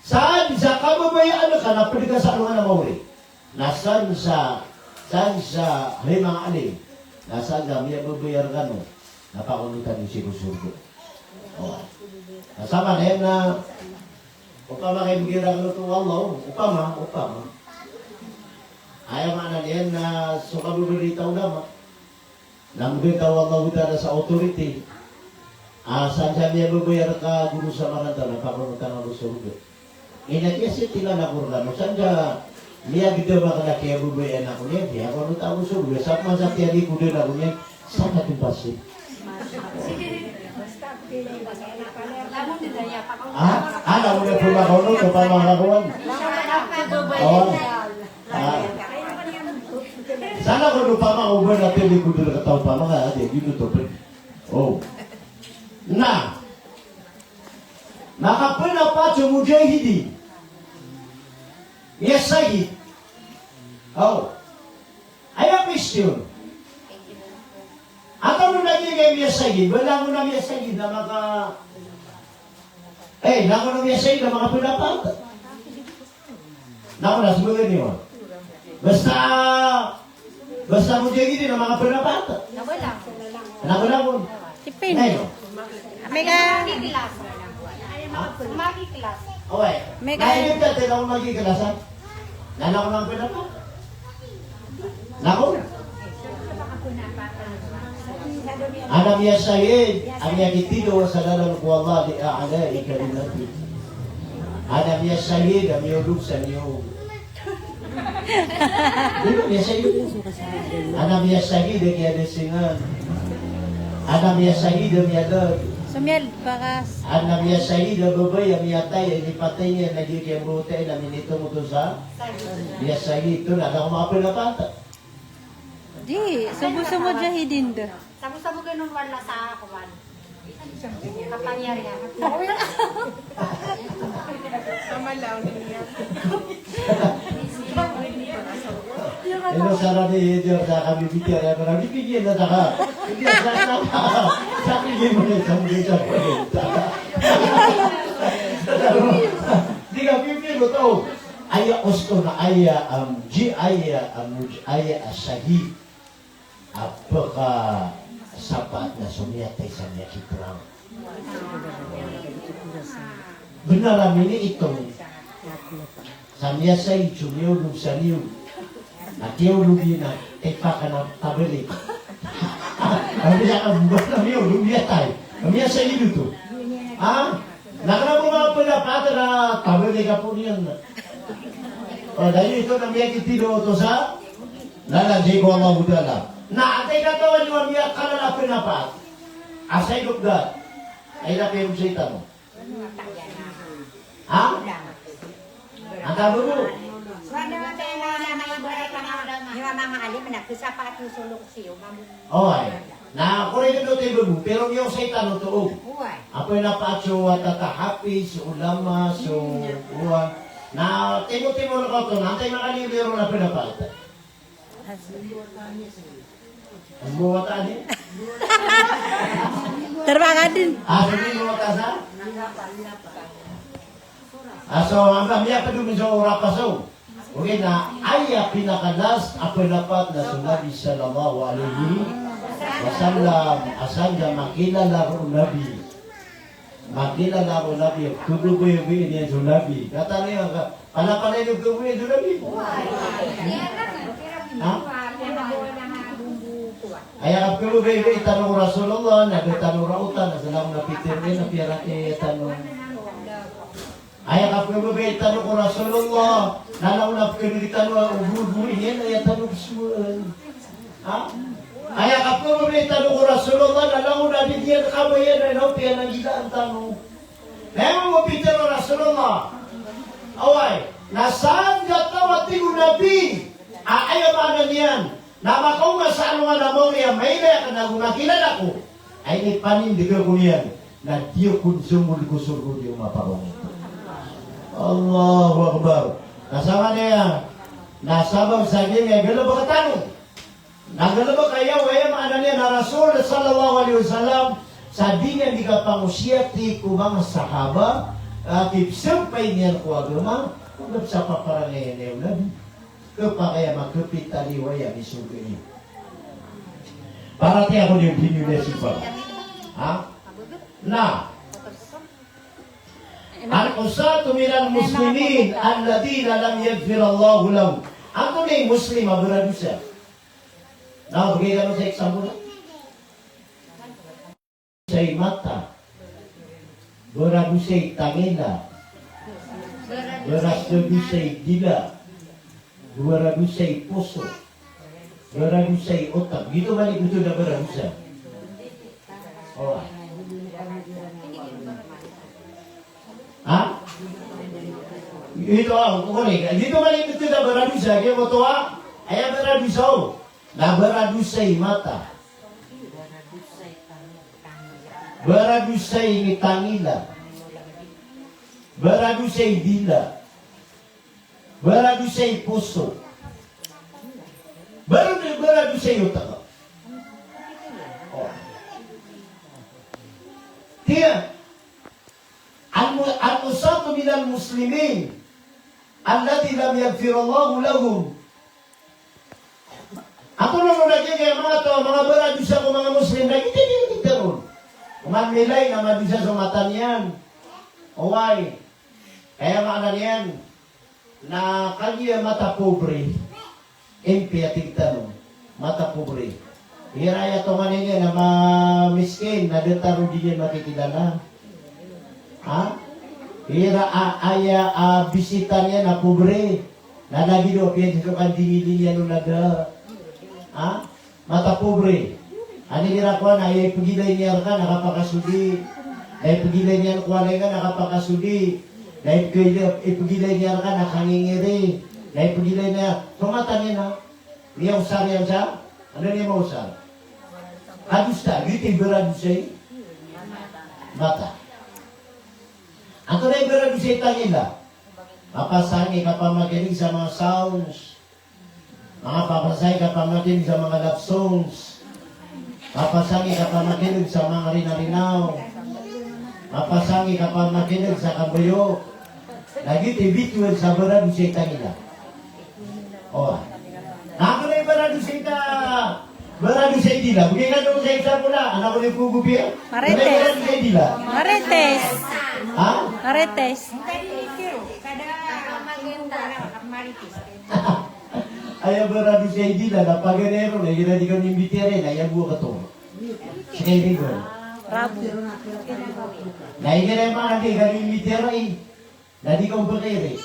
Saan sa kababayaan ka na pwede ka sa ano nga na mauli? Nasaan sa may mga alim? Nasaan ka may babayar ka no? Napakunutan yung sinusurdo. Oh. Nasama na yan na upama kayo magirang lutong Allah. Upama. Ayaw nga na yan na sukabuberitaw naman. Nambitaw Allah na sa authority. Saan siya niya babayar ka guru sa maranta na pakunutan ang surdo. Inatya siya tila na kurgano. Saan siya niya gida ba ka na kaya babayan ako niya? Di ako nung tao surdo. Sa masakya di kudo na ako niya. Saan natin pasi? Alam mo na po ba kono ito pa mga kakuan? Sana ko lupa ma-over natin di kudo na kataw pa mga ate. Dito to. Oh. Na nakapanapacho mujahidi ya Sayyid. Oh. Ayo question. Atau mo nagiging ya Sayyid, wala mo na ya Sayyid na maka nako na ya Sayyid na makapanapat. Nako na siguro niyo. Basta mujahidi na makapanapat. Nako na mo. Tipin. Mega. Magikilas. Okay. Nainip ka din ako magikilasan. Nalako ng pinapa. Nako. Alam ya Sayyid, ang yakitido sa dalang ko Allah di aala ikalimati. Alam ya Sayyid, ang yulog sa niyo. Dito ya Sayyid. Alam ya Sayyid, ang yadesingan. Alam ya Sayyid, ang yadad. Sumyal, bakas. Alam ya Sayyid, ang babay, ang yatay, ang ipatay niya, nagiging brute, namin ito mo to sa ya Sayyid. Ito na, ako mga pinapata. Di, subo-subo jahidin do. Sabu-sabu ganun wala sa kuwan. Kapangyarihan. Kamalaw niya. Ito sarap ni Edgar sa kami bigyan. Marami bigyan na saka. Hindi sa bigyan mo na sa mga sa Di ka bigyan mo to. Aya osto na aya asahid. Apakah sapat na sumiyatay sa niya ikrang. Benar ini itong samya sa ichumyo lug sa niyo. Atiyo lugi na tepa ka na tabeli. Ang bisa ka bubat na niyo lumiyatay. Samya sa iyo to. Nakana mo mga pinapat na tabeli ka po niyan. Dahil ito na miya kitiro to sa lalagay ko ang mabudala. Na atay katawan niyo ang miyak ka na pinapat. Asay lugda. Ay napayong sita mo. Ha? Ang tabo mo? Mga alim na kusapat yung sulok siyo. Okay. Na kung ito tayo mo, pero yung sita no to. Apoy na pacho at tatahapis, ulama, so uwan. Na timo-timo na ko to, nantay makalibiro na pinapat. Ang buwatan niya? Terbangan din. Hindi buwatan sa? So, hanggang niya pa doon sa orapaso. Okay na, ay pinakalas apoy dapat na sunabi sallallahu alaihi wasallam asan niya makilala ko nabi. Makilala ko nabi. Kububuyo-buyo niya sunabi. Kata niya, pala-pala yung kububuyo sunabi. Ha? Ayah kapag baby itanong Rasulullah, nagtanong rautan, nasalang napitir din, napiara itanong. Ayah kapag baby itanong Rasulullah, nalaw na pagkakalitan ubur-burin yan, ayah tanong semua. Ha? Ayah kapag baby itanong Rasulullah, nalaw na bigyan kabayan, ayah piyan ang gila ang tanong. Memang mapitir Rasulullah. Away, nasaan gatawat tigo nabi? Ayaw mana niyan. Na makaw nga sa ano nga na mo niya, may na ka na kung nakilala ko, ay ni panindiga ko niyan, na diyo kunsumul ko surgo diyo maparong ito. Allahu Akbar. Nasama niya, nasabang sa niya, may galaba ka tanong. Nagalaba kaya, waya maana niya na Rasul sallallahu alaihi wasallam, sa di niya di ka pangusyati ko mga sahaba, kipsampay niyan ko agama, kung sa paparangayan na yun, kapakaya magkapitaliwaya ni sugo niyo. Parati ako yung pinunesin pa. Ha? Na, al-usatu minal muslimin alladina lam yaghfirallahu lahum. Ako na yung Muslim, aburado siya. Nakabagay ka sa example na? Sa'y mata, burado siya'y tangina, burado siya'y dila, burado siya'y puso, burado siya'y otak. Dito balik ito na burado siya. Oh. Ha? Ito ang kukunin. Dito balik ito na burado siya. Kaya mo ito ha? Ay burado siya. Na burado siya'y mata. Burado siya'y tangila. Burado siya'y dila. Burado siya'y puso. Burado siya'y utak. Oh. Kaya, al-usatu minal muslimin alladhi lam yaghfirallahu lahum. Ako nung lagi kaya mga to, mga burado siya ko mga Muslim, nagitinig ron. Manmilay na madisa sa mata niyan. Oway. Kaya maana niyan, na kanya mata pobre, impiatig tanong, mata pobre. Hiraya to nga niya na miskin, na detaro din yan makikilala. Ha? Hira bisita niya na pobre, na nagido, piyan kan dingilin niya nung naga. Ha? Mata pobre. Ani nira ko na ipagilay niya ka nakapakasudi. Ipagilay niya ko na nakapakasudi. Ipagilay niya ka nakangingiri. Ipagilay niya. Tumata niya na. Niya usar yan siya. Ano niya mausar? Adusta. Giti beradu siya. Mata. Ang tunay beradu siya tangila. Papasangi ka pa makinig sa mga sounds. Mga papasay ka pa makinig sa mga love songs. Papasangi ka pa makinig sa mga rinarinaw. Papasangi ka pa makinig sa kabayo. Lagi tibituan sa barado siya kanila. O. Ako na yung barado siya barado siya dila. Bugay ka doon sa isa po na. Anak ko na yung pugubi. Marites. Barado siya dila. Marites. Ha? Marites. Ayaw barado siya dila. Napaganero na. Yung di ka nimbitire na. Ayaw buwa ka to. Sige, Rigo. Rabo. Naigin ay mga hindi ka nimbitire eh. Na di ka ubakire.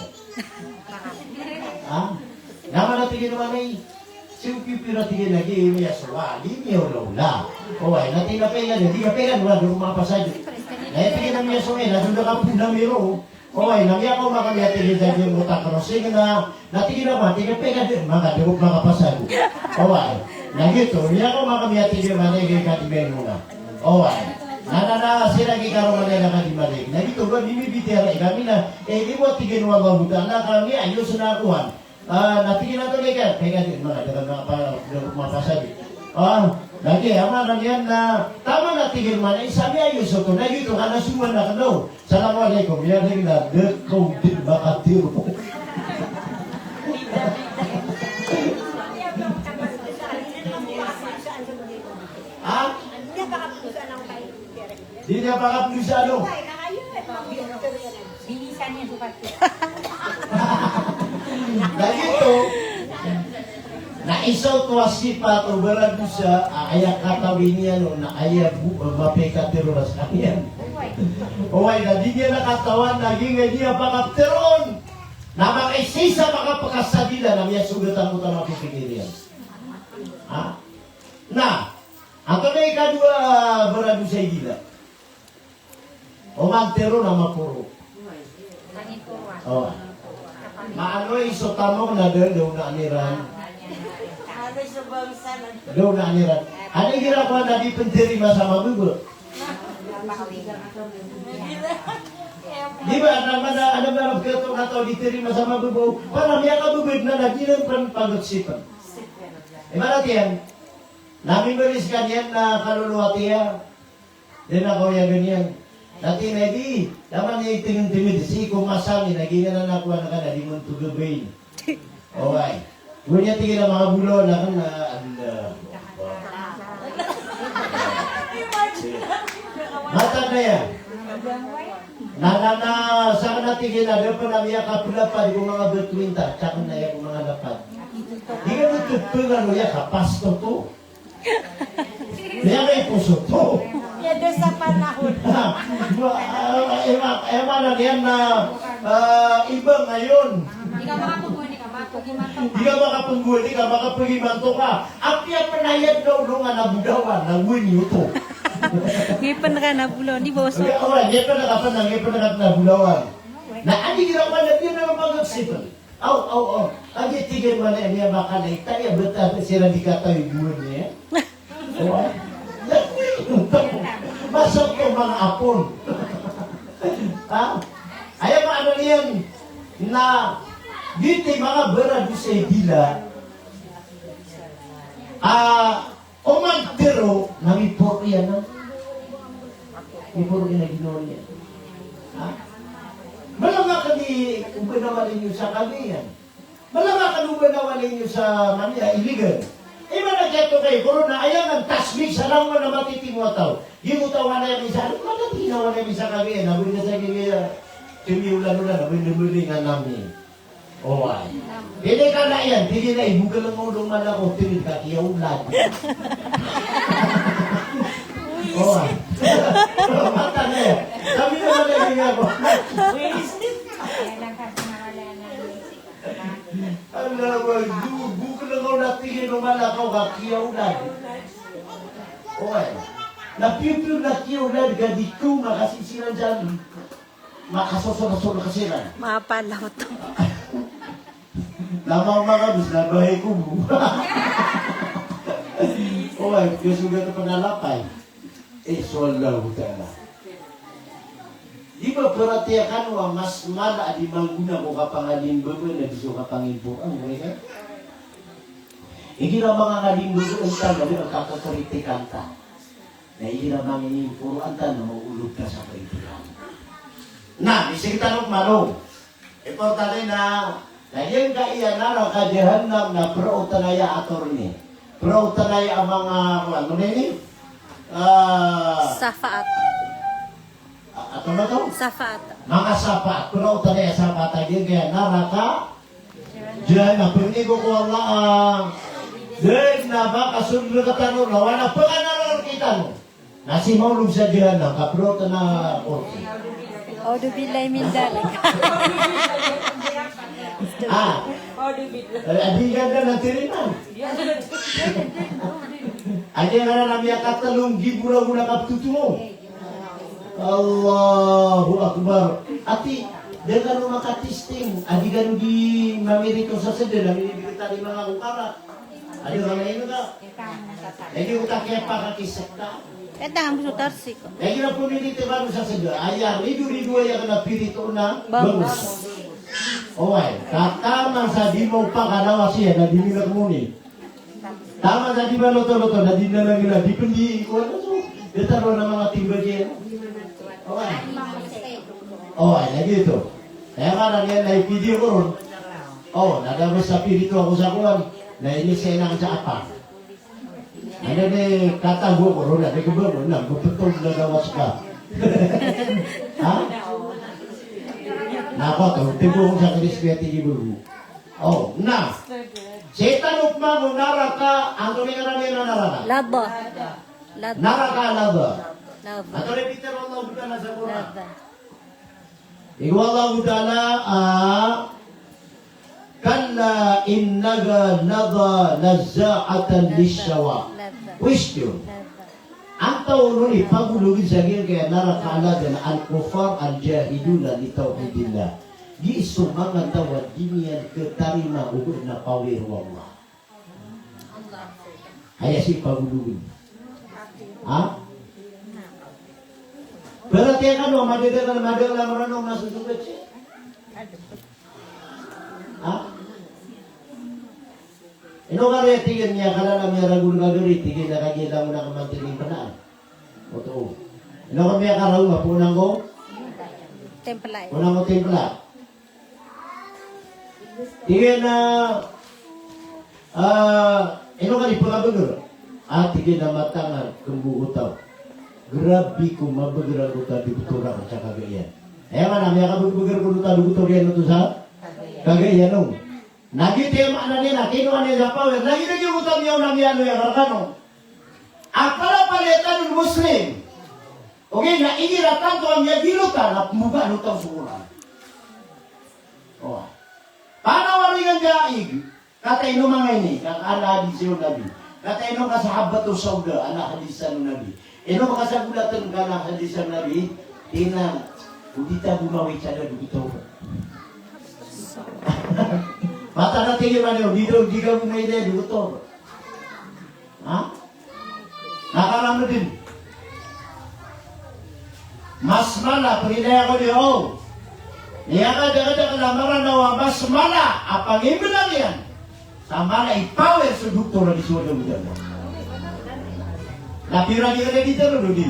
Ha? Naman natigin naman ay pipira tigin lagi ini ya swali ni ulah. Oh ay natin na pegan, hindi ka pegan wala dulu mapasad. Na tigin na miya soe na sudah ka punda miro. Oh ay namiya ko makamya tigin sa yung utak crossing na natigin na ba tigin pegan din mga dulu makapasad. Oh ay nagito niya ko makamya tigin mali kay katiben mo na. Oh ay nana sila kay karo mali na kadimalik. Nagito ba bibitira kami na di mo tigin wa babuta na kami ayos na kuhan. Natigil na ito ka, kaya din mga dagang mapasabi. Lagi, ama kanyan na tama natigil man, sabi ayos ito, na ito ka nasuman na ka daw. Assalamualaikum, yan rin na, dekong din makatiro po. Ha? Di niya pakaplusano. Bilisan niya sukat ko. Lagi ito, na isaw to asipa to barado siya, ayak katawin niya no, na ayak mapekatiroras kaniyan. Uway, na di niya nakatawan, naging niya pakapteron, na makaisisa makapakasadila na niya sugatan mo tamang pipigirian. Ha? Na, ato na ikadua barado siya gila. O magtero na mapuro. O, maano iso tamong na doon na aniran. Doon na aniran. Ano yung ginagawa na di pentiri masama bugo? Di ba? Ano ba ang kato na to di tiri masama bugo? Para miya kabubid na nagilang pag-pagsipan. Ibarat yan. Namin balis kanyan na kaluluwa tiya. Din ako yan ganyan. Dati na di, naman yung tingin-timid, si kumasami, nagingan na ako na ka na, di mo ito gabayin. Okay. Ngunit tingin na mga bulo na kan na, mata na yan. Saan natin ginagawa pa namin yung kapulapad yung mga betwinta, tsaka na yung mga lapad. Di ka nagtutulungan mo yung kapasto to. Kaya may puso to. Yan doon sa panahon. Ewan lang yan na iba ngayon. Hindi ka makapagmuni ka, mapag-imanto Di ka makapagmuli ka, makapagimanto ka. Ang kaya panayad daw nung nabudawan, nangwin to. Ngipan ka na bulo, di boso. Okay, alright, ngayon pa nabulawan. Na ani ginawa na din na mag-sipan. Aw. Ang itigay mo na niya baka na itaya, bata sila di ka tayo buwan niya. Masok ko mga apon. Ha? Ayaw mo ano niyan na dito mga beradu sa dila. Umagdero, namiporo yan na. Ipuro yan na ginawa niya. Ha? Malanga ka ni ubanawan ninyo sa kamiyan. Malanga ka ni ubanawan ninyo sa manya, iligan. Iba na kaya kayo, kuro na ayaw ang tasmig sa lang mo na matitingwa tao. Gimutawan na yung isa, ano matitinawa na yung isa kamiyan? Nabuhin na sa kamiyan, tumiulan na, nabuhin na muli nga namin. O ay. Hindi ka na yan, hindi na ibugal ang ulong man ako, tinid ka, kiyaulan. O ay. Mata na yan. Kami naman na yung ako. Kaya lang kasi nawala na yung Alam mo, bugal lang ako natingin ng malakaw ka, kiyaulan. O ay. Napiw-piw na kiyaulan, gadito, makasisilan dyan. Makasosoro-soro kasilan. Mapalaw to. Lamang mga bus na bahay ko mo. O ay, kasugat na panalapay. Swallow na. Di ba perhatiakan wa mas mala di mangguna ko kapangalin bebe na di so kapangimpo ang mereka. Iki na mga ngalimbo ang taga di kapotoritikan ta. Na iki na mga inimpo ang ta na maulog ka sa politikan. Na, isang tanong malo. Importante na yan ka iyan na ka jahannam na pro-utanaya atorni. Pro-utanaya ang mga ano nini? Safaat. Ano na to? Safaat. Mga sapat. Pro-utanaya sapat ay kaya naraka. Diyan na pinigo ko ang diyan na baka sunod ka tanong na wala pa ka naroon kita mo. Nasi maulog sa diyan na kapro-utanaya atorni. Audu billahi min dalik. Adi ganda ng tiriman. Adi nga na namiya katalong gibura-gura kaptutumo. Allahu Akbar. Ati, dengan makatisting, adi gano di mamirito sa sede, namimibirita di mga kukara. Adi nga na ino ka. Lagi utakya pa kakisekta. Etang ang sutarsi ko. Lagi na pumilite ba sa sede? Ayan, ridu-ridu ay na pirito na bagus. Okay, tama sa di mo pa kanawa siya na di nila kumuni. Tama sa di ba loto-loto na di na lang nila, di pendi ko na so. Detaro na mga timba dyan. Okay. Okay, lagi ito. Kaya ka na yan, na-video ko ron. Nagabas sa pirito ako sa kuwan. Nainisay na sa apa. Ano na katago ko ron, nagabas mo na, gupatog na gawas ka. Ha? Napa tibo sa krispiyati di bulu. Nah. Setan upma mo naraka, ang tumingan namin na naraka. Laba. Laba. Naraka laba. Laba. Ato repeater Allah Ta'ala sa Quran. Laba. Iku Allah Ta'ala kalla innaga nada nazza'atan lishawa. Laba. Question. Laba. Ang taon ni pagulugin sa gil kaya narakala dan al-kufar al-jahiduna li tauhidillah. Di sumangan tawad dinian ketarima ubud na pawir wallah. Kaya si pagulugin. Ha? Berarti kan madal maranong nasusugat siya. Ha? Ino nga rin tingin niya, kala na may ragul gagawin, tingin na kagila mo na kamantiling panaan. O to. Ano kami akaraw nga, punang ko? Template. Punang ko timpla. Tingin na, ino ka ni pagkabagar? Tingin na matangan, kumbuutaw. Grabe ko mabagar ko ta, dibutura ka sa Cagayan. Nga namin, kabagar ko ta, dibutura yan ito sa Cagayan nung. Nagiti mana nila, kinuha niya sa power. Nagilagay ko tayo ng yano yung karkano. Ang palapalitan ng Muslim. Okay, naingira tanto ang yagilutan at muga lutang sumulan. Oh. Paano waringan daig? Katay no mga ini, kakaala hadis yung Nabi. Katay no kasahabat o sauda, anak hadisan ng Nabi. Ino makasagulatan ka na hadisan ng Nabi, tingnan, udita bumawi sa na dugito. Mata na tingin man yun, di ka bumawi na dugito. Ha? Nakaram na din. Mas mala, prinaya ko niyo. Niya ka daga lamaran na mas mala, apang ibilang yan. Sa mala, ipower sa doktor di suwa mo dyan. Napira niya na dito, Rudy.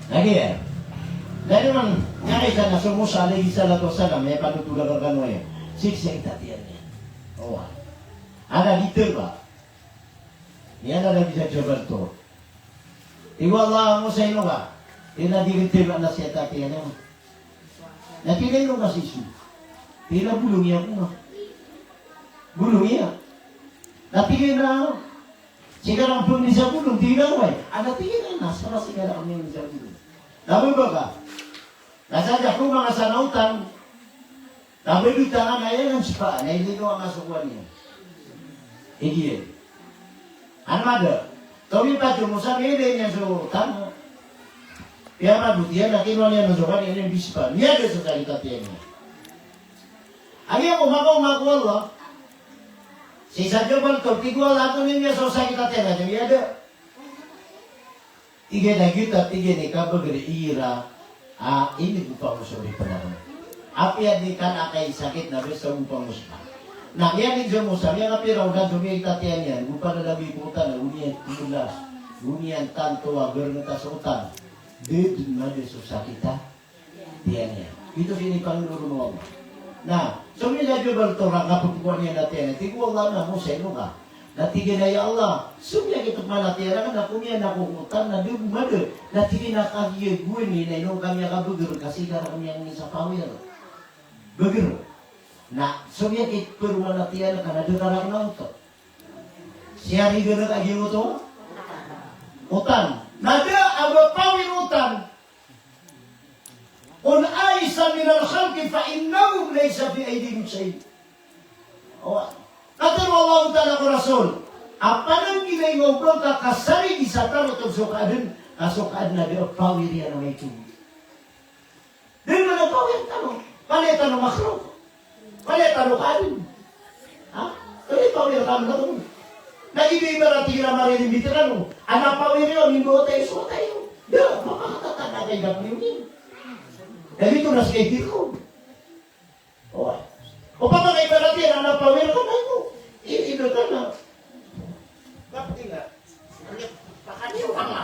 Lagi yan. Dahil naman, nakita na sumusali isa lato sana, may panutulang ka gano'n yan. Siksik tatiyan yan. Oo. Ada dito ba? Yan na lagi sa Jobanto. Iwala mo sa ino ka. Tinadirintin na siya tatiyan yan. Natinay mo kasi siya. Tila bulong niya ko nga. Bulong niya. Natingin na. Sigarang pun ni sa bulong, tila ko eh. Natingin na. Nasara sigarang kami ni sa bulong. Nabi ba ka? Nasadya ko mga sanautan. Nabi dito nga ngayon ang sipa. Nailino ang asukuan niya. Igiye. Ano ada? Kami pa cuma sabi niya so tama. Kaya mabuti yan, nakinuha niya na so kanya yung bispa. Niya ada sa salita niya. Ang iyong umaga Allah. Si Sadyo Balto, tigwal ato niya so sa kita niya. Niya ada. Tiga na kita, tiga ni kabagari ira. Ini upang usuri panahon. Api yan di kan akay sakit na besa upang usuri. Nakyanin siya mo sa mga piraw na dumita tiyan yan, upang na nabibutan na uniyan tulas, uniyan tanto, agernata sa utan. Dito na din sa kita, tiyan yan. Ito sini Panginoon mo. Na, so nila jubal to, nakapupuan niya natin, tigwal na mo sa ino ka. Natigin na ya Allah, sumya kita manatira ka na kung yan nakukutan na doon mada, natigin na kagiyaguin ni na ino kami akabugur kasi kara kami ang isa pawir. Bugur. Na, sumya kita permanatira ka na doon karang na ito. Siya rin gano'n kaging ito? Utan. Nada, aba pawir utan. Un aisa min al-khalqi fa innahum laysa fi aydihim shay. Kata Allah Ta'ala ko Rasul, apa nang ginay ngobrol ka kasari di satar atau sukadin, kasukad na di pawir yan ang ito. Din mo na pawir tanong, palitan ng makhluk, palitan ng kadin. Ha? Kaya pawir kami na ito. Nag-ibig marati na marinimiti na no, anak pawir yun, hindi mo tayo suwa tayo. Di, makakatatan na kayo gapin yun. Dahil ito na sa ko. O pa mga ibarati, anak pawir ka na ito. Ito ka na. Bakit nga? Pakaniw ka nga.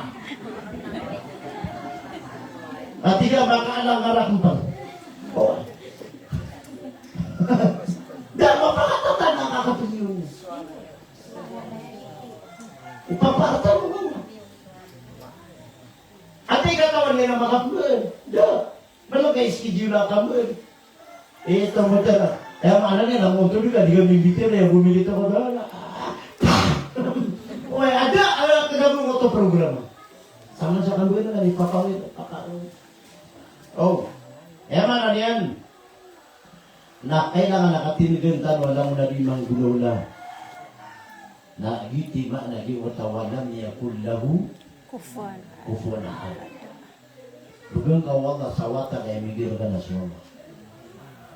At hindi ka makaalang ngarakmpang. Dahil mapakatatan na kakapiliw niya. Ipaparta mo nga. At ay katawan nila makapiliw. Belum kayak schedule kamu. Itu modal. Mana nih nak motor juga dia militer ya, bu militer modal. Oh ada tergabung motor program. Sama sama gue dari pakau itu pakau. Oh, mana dia? Nak kailangan nakatinigan tan walang nabi manggulula. Na giti makna di watawalam yakul lahu kufuwan ahad. Bukan kau Allah sawata kaya migir ka na siya.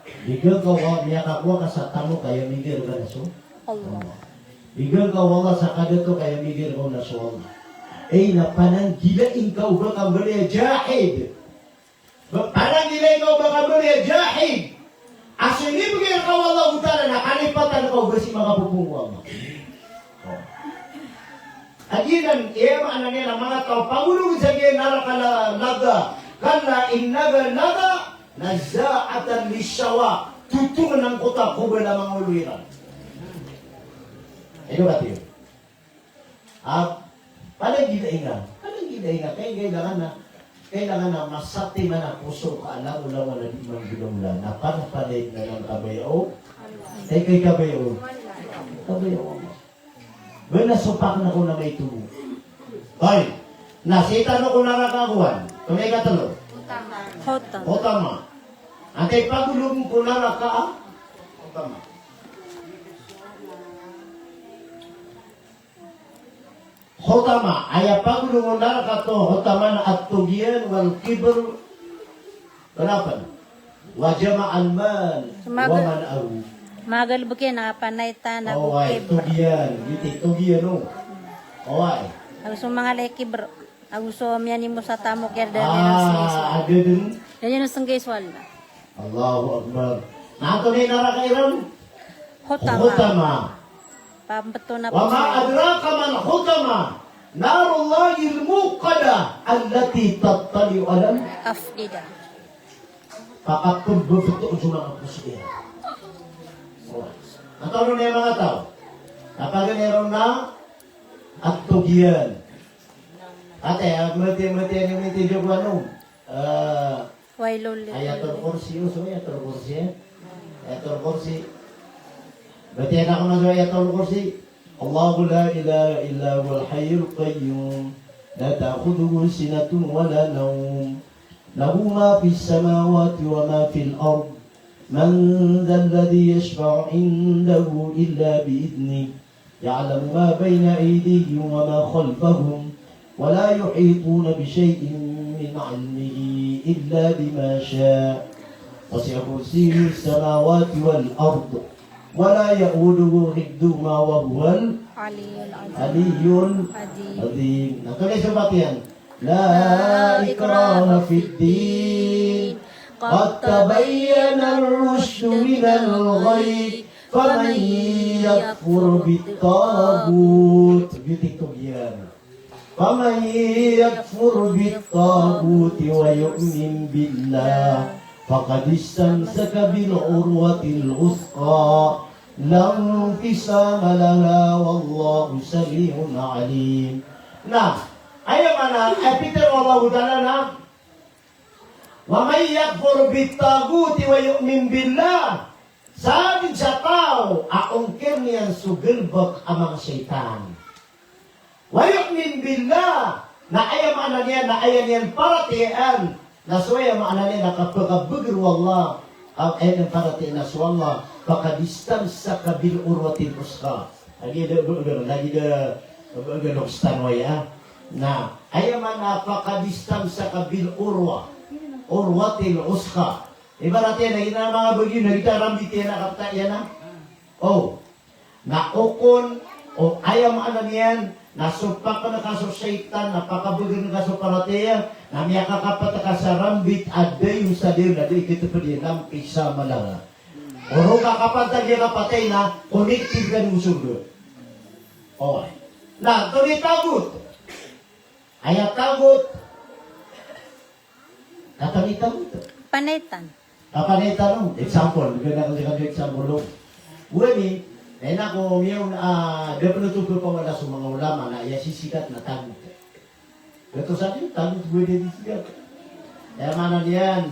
Bukan kau Allah niya kakwa ka sa tamo kaya migir ka na siya. Bukan kau Allah sa kadato kaya migir ka na siya. Na pananggilain ka ba ka bali jahid. Pananggilain ka ba ka bali jahid. Asin ni bigyan ka wala utara na kanipatan ko besi makapupunguan mo. Aginan, iya maana nila mga tao, pangulong sa giyan narakala naga, kana inaga naga, nazaatan lisyawa, tutungan ng kota, kubay na mga uluiran. Ito ba tiyo? Palang ginainga, kailangan na masati man ang puso ka, alam-ulang na di man binumla, na panapalit na ng kabayo, kay kabayo, kabayo. Well, nasupak na ko na may tubo. Ay, nasita na ko na nakakuhan. Tumay ka talo. Hotam. O tama. Antay pagulong ko na naka, o tama. Hotama, aya pagulong ko na naka to, hotama na at tugian, wal kibr, kanapan? Wajama alman, waman aru. Magal bukin na panayta na Away, bukib. tugian, tugian o. Away. Agusto mga leki bro. Agusto miyan mo sa tamo kaya dali ng siswa. Ada din. Yan yung sanggayswal na. Allahu Akbar. Nato ni narakairan. Hotama. Hutama. Pambato na Wa ma adraka man hutama. Narullahi al-muqada allati tattali'u alam. Afida. Pakapun bebetul sa mga pusiya. Ang tanong niya mga tao, kapag meron na at tugian. Ate, mati ni mati jo ko ano? Wailul. Ayatul kursi, so ayatul kursi. Ayatul kursi. Berarti ako na sa ayatul kursi. Allahu la ilaha illa huwal hayyul qayyum. La ta'khudhuhu sinatun wa la nawm. Lahu ma fis samawati wa ma fil ard. من ذا الذي يشفع عنده إلا بإذنه يعلم ما بين أيديهم وما خلفهم ولا يحيطون بشيء من علمه إلا بما شاء وسع كرسيه السماوات والأرض ولا يؤوده حفظهما وهو العلي العظيم. Natuloy sa batian. لا إكراه في الدين قد تبين الرشد من الغي فمن يكفر بالطاغوت فمن يكفر بالطاغوت ويؤمن بالله فقد استمسك بالعروة الوثقى لا انقسام لها والله سميع عليم. Nah, ayo mana? Peter Allah Ta'ala wa may yakfur bitaguti wa yu'min billah. Sabi sa tao, aungkir niyan sugilbak amang syaitan. Wa yu'min billah, na ayaw maana niyan, na ayaw niyan paratian, na suwaya maana niyan, nakapagabugir wallah, ang ayaw niyan paratian na suwallah, pakadistan sa kabil urwatin uska. Lagi da nukistan waya, na ayaw maana pakadistan sa kabil urwatil uska. Ibaratnya na ina mga bagyo na itaramit yan na kapta yan na. Oh, naukon o ayam ano niyan, nasupak ka na kaso syaitan, napakabagyo na kaso parateya, na miya kakapat ka sa rambit ada yung sa diyo na di kita pa din ng isa malanga. Oro kakapat na diya kapatay na connected ka ng sundo. Oh, na ito ni tagot. Ayat tagot. Katanita-tagot. Panaytan. Kapanita no, example, bigyan na kasi example lo. Buwani, ay nako miyaw dapat natutup pa wala sa mga ulama na iya sisikat na tagot. Ito sa atin, tagot buwede disikat. Kaya mana diyan,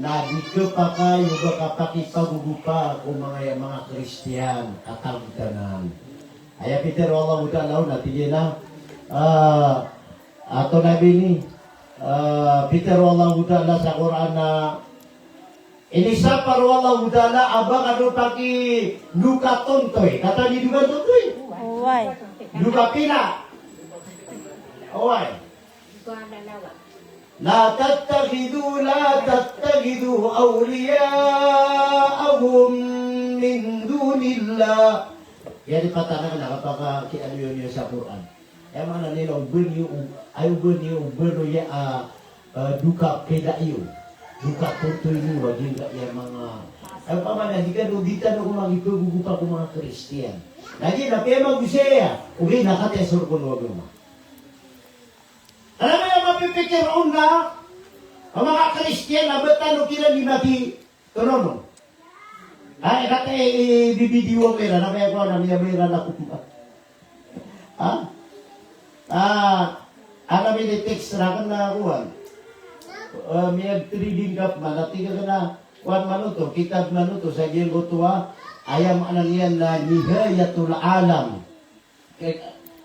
na dito pa kayo ba kapakipagugupa kung mga Kristiyan katagdanan. Ay Peter Allah Ta'ala na tigil na ato na bini Peter Allah Ta'ala sa Quran na inisa paro Allah Ta'ala abang ano paki luka tontoy. Kata di luka tontoy. Uway. Luka pina. Away. La tattakhidhu awliya'ahum min dunillah. Yan ipatana na kapag kiano yun sa Quran. Yang mana nila ayo berniu ya duka keda iyo. Duka tontoy ni wajib ya mga Ang pamana, di ka kung magipugugupa ko mga Kristiyan. Lagi na kaya mag-usaya, uli nakatesor ko ng agama. Alam mo yung mapipikir na, ang mga Kristiyan na batano kila ni Mati Tonono. Ay, kata ibibidiwa pera na kaya ko na niya pera na kumpa. Alam mo yung text na kan na kuwan. May trading kap man, natinga ka na kuwan manuto, kitab manuto sa gil utuwa, ayam anan yan na nihayatul alam.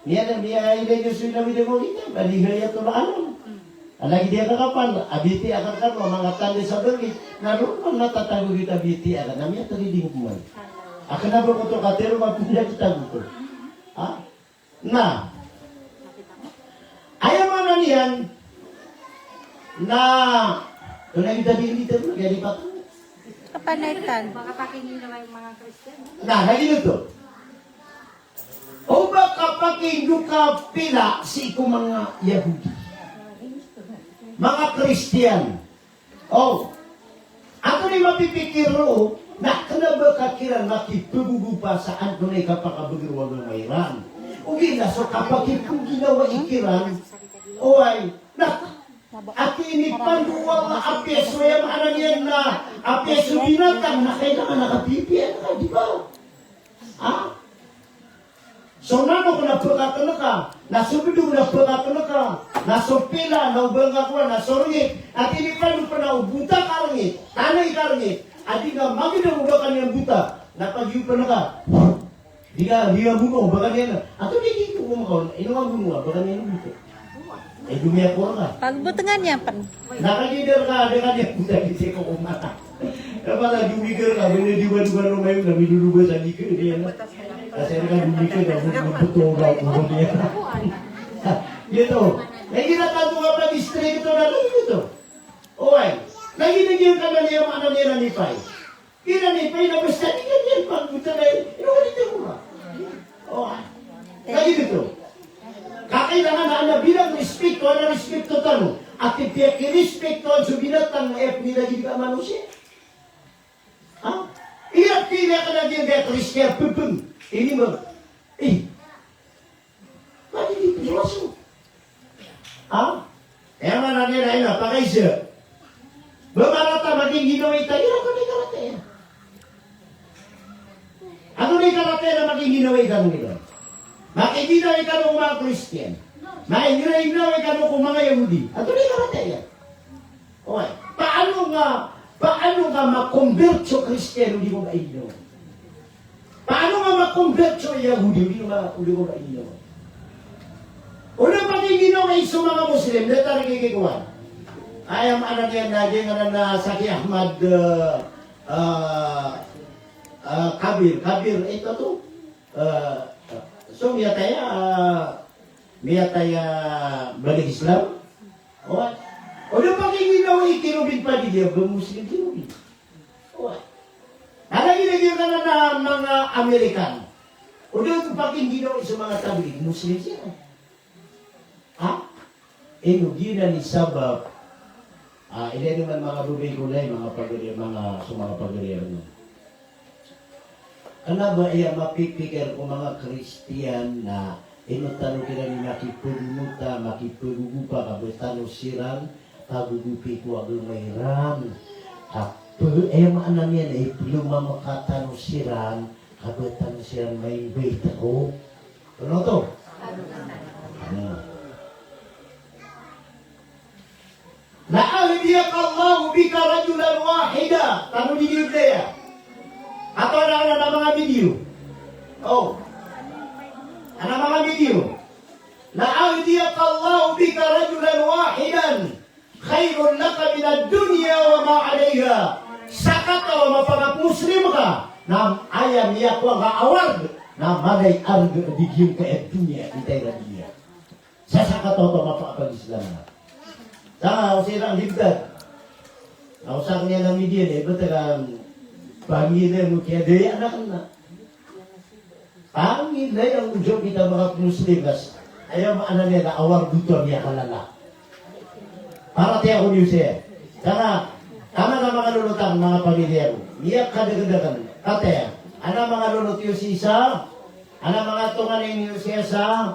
Niya ilagay yung sinabi mo kita, nihayatul alam. Lagi dia kakapan, abiti akan kan mga tanda sa bergit, naroon pang natatago kita abiti akan, namanya trading kuman. Akan na ko to katero mapinda kita gusto. Nah, ayam anan yan, na tunay kita dito jadi pak. Kapanaitan. Baka pakingin naman yung mga Kristiyan. Nah, lagi itu. O baka pakinduka pila si iku mga Yahudi. Mga Kristiyan. Oh. Ako ni mapipikir ro na kanaba kakiran makipugugupa saan tunay kapakabagirwag ng mayran. Ugi na so kapag kung ginawa ikiran, oay, na at ini panduwa nga apyeso yung anan yan na apyeso binatang na kailangan nakapipian ka, di ba? So nano ko na pagkakana ka, nasubido na pagkakana ka, nasupila, naubanga ko, nasorngit, at ini pandu pa na ubuta karangit, tanay karangit, at di ka magina mo ba kaniyang buta, napag-iupa na ka, di ka bungo, baka niya na, at hindi ko kumakaw, inuwang bungo, baka niya na buto. Dumiya ko nga. Pagbutangan niya pan. Nakalider ka, dengan yang buta di ko kumata. Kapag dumiger ka, binadiwan-duwan mo ngayon, namiduduga sa liker niya na. Kasi ka dumiger ka, buto ka, buto niya. Gitu. Lagi natanto ka pa district ito na lang ito. Okay. Lagi nagyan ka na niya, ano niya na nipay. Kira nipay na basta di ka niyan, pag buta na yun, inuwalit mo ka. Okay. Lagi dito. Kakailangan na bilang respeto, na respeto tanong. At ipiaki-respeto ang subinatang na nila hindi ka manusia. Iyak tila ka na diyan kaya Kristiyan, pupun. Ini mo, bakit di piloso? Kaya nga na nila, ina, pakaisa. Bamarata, maging ginawin tayo, ako na karate. Ako na karate na maging ginawin ka nila. Makikita ka ng mga Kristiyan. Makikita ka ng mga Yahudi. At ito na karate yan. Okay. Paano nga makonvert sa Kristiyan hindi mo mainyo? Paano nga makonvert sa Yahudi hindi mo mainyo? Una pakikita kayo sa mga Muslim, dito nakikikuhan. Ayam anak yan na Saki Ahmad Kabir, ito to. So miya taya balik Islam. O na pakinginaw ikinubin pa di dia bermuslim kinubin. Nalagi ka na mga Amerikan. O na pakinginaw sa mga tablig muslim siya. Gina ni sabab. Ini naman mga rubay kulay, mga pagdiriyan. Ano ba iya mapipikir ko mga Kristiyan na inutano kira ni makipulmuta, makipulugupa, kabutano siran, kagugupi ko ang mayran. Maanan yan belum makatano siran, kabutano siran may bait ako. Ano to? Na'ahdiyak Allah bika rajulan wahida. Tanong di Biblia. Atau ada mga video. Ada mga video. La'ahdiyaka Allah bika rajulan wahidan khairun laka minad dunya wa ma 'alayha. Sakata wa mapagap muslim ka. Nam ayam yakwa nga award na magay arg digim ka et dunya itay dia. Sa sakata to mapapag Islam na. Sa sirang hibdad. Nausak niya ng media betul Pangilay mo kaya daya anak na. Pangilay ang ujo kita mga Muslimas. Ayaw maanan niya na awar duto niya kalala. Para tiya ko niyo siya. Sana Tama na mga lulutang mga pamilya mo. Niyak kadagadagan. Kate, ana mga lulut yung sisa, ana mga tunganin yung sisa,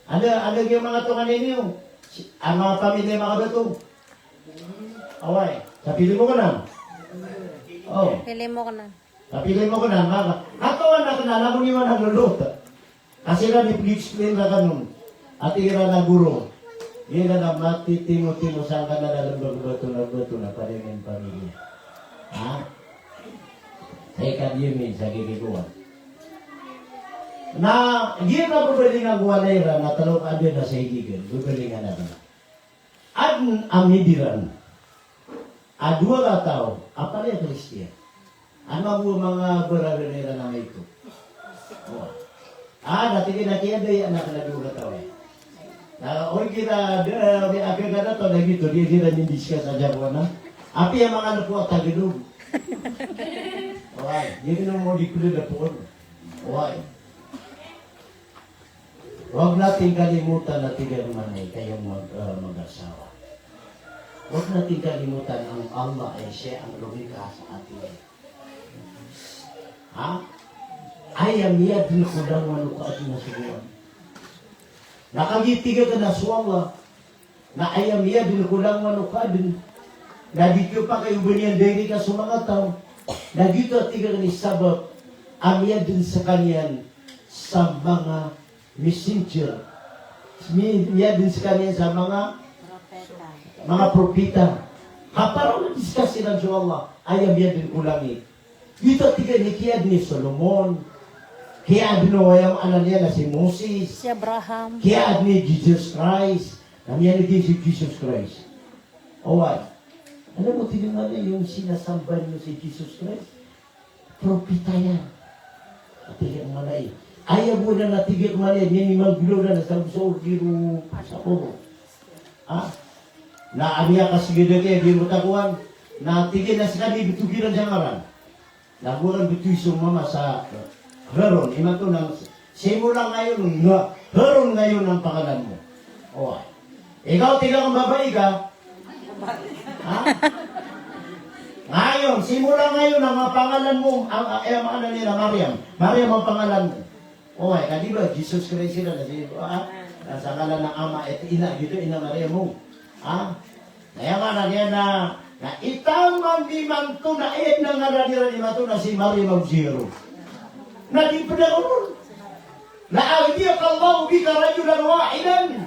ano yung mga tunganin yung, ang mga pamilya mga bato. Away, sapili mo ko na. Oh, Pili mo ko na. sapili mo ko na. Katawan na kanala mo niyo naglulut. Kasi na ni-explain na ganun. At ira na guro. Yan na matitimo-timo saan ka na bato na paringin pamilya. Ha? Sa ikadyamin sa gigiguan. Na, hindi na bubalingan ko na talong ado na sa higigan. Bubalingan natin. At amidiran. Dua ka tao, apa na Kristiyan? Ano mo mga baraganera na ito? Oh. Dati kinakiyan day anak na dua ka tao eh. Oy kita akhir kata to lagi to dia discuss aja buana. Api yang mga po tagilog. Oy, yun ang mo dikulo na po. Oy. Huwag natin kalimutan na tigarmanay kayong mag-asawa. Huwag natin kalimutan ang Allah ay siya ang lumikha sa atin. Ha? Ayam niya din ko lang manukaat na subuan. Nakagitiga ka na suwala, na ayam iya din ko lang manukadin, na dito pa kayo banyan dahil ka sa mga tao, na dito at tiga ni sabab, amiya din sa kanyan sa mga messenger, miya din sa kanyan sa mga propita. Kaparo na discuss sila sa Allah, ayam iya din ko lang dito at tiga ni Kiyad ni Solomon, kaya binuwayang anak niya na si Moses. Si Abraham. Kaya ni Jesus Christ. Namiyan ni si Jesus Christ. O what? Alam mo, tinungan niya yung sinasamba niyo si Jesus Christ. Propita yan. Natigil malay. Ayaw mo na natigil malay. Yan yung magbilo na sa giro sa oro. Ha? Na aniya kasi gila kaya, di mo takuan. Natigil na sa kani bitugiran siya ngaran. Naguran bitugi sumama sa Heron, ima to nang simula ngayon nga, Heron ngayon ang pangalan mo. O, ikaw tigang babae ka? Ha? Ngayon, simula ngayon ang pangalan mo, ang ano nila, Mariam. Mariam ang pangalan mo. O, di ba, Jesus Christ sila na siya, sa ngalan ng ama at ina, dito, ina Maria mo. Ha? Kaya nga na niya na itamang di man to na nang ngaranira ni mato na si Maria Mauziro. Naging pinarunod. La'agdiyak Allah bika rajulan wahidan.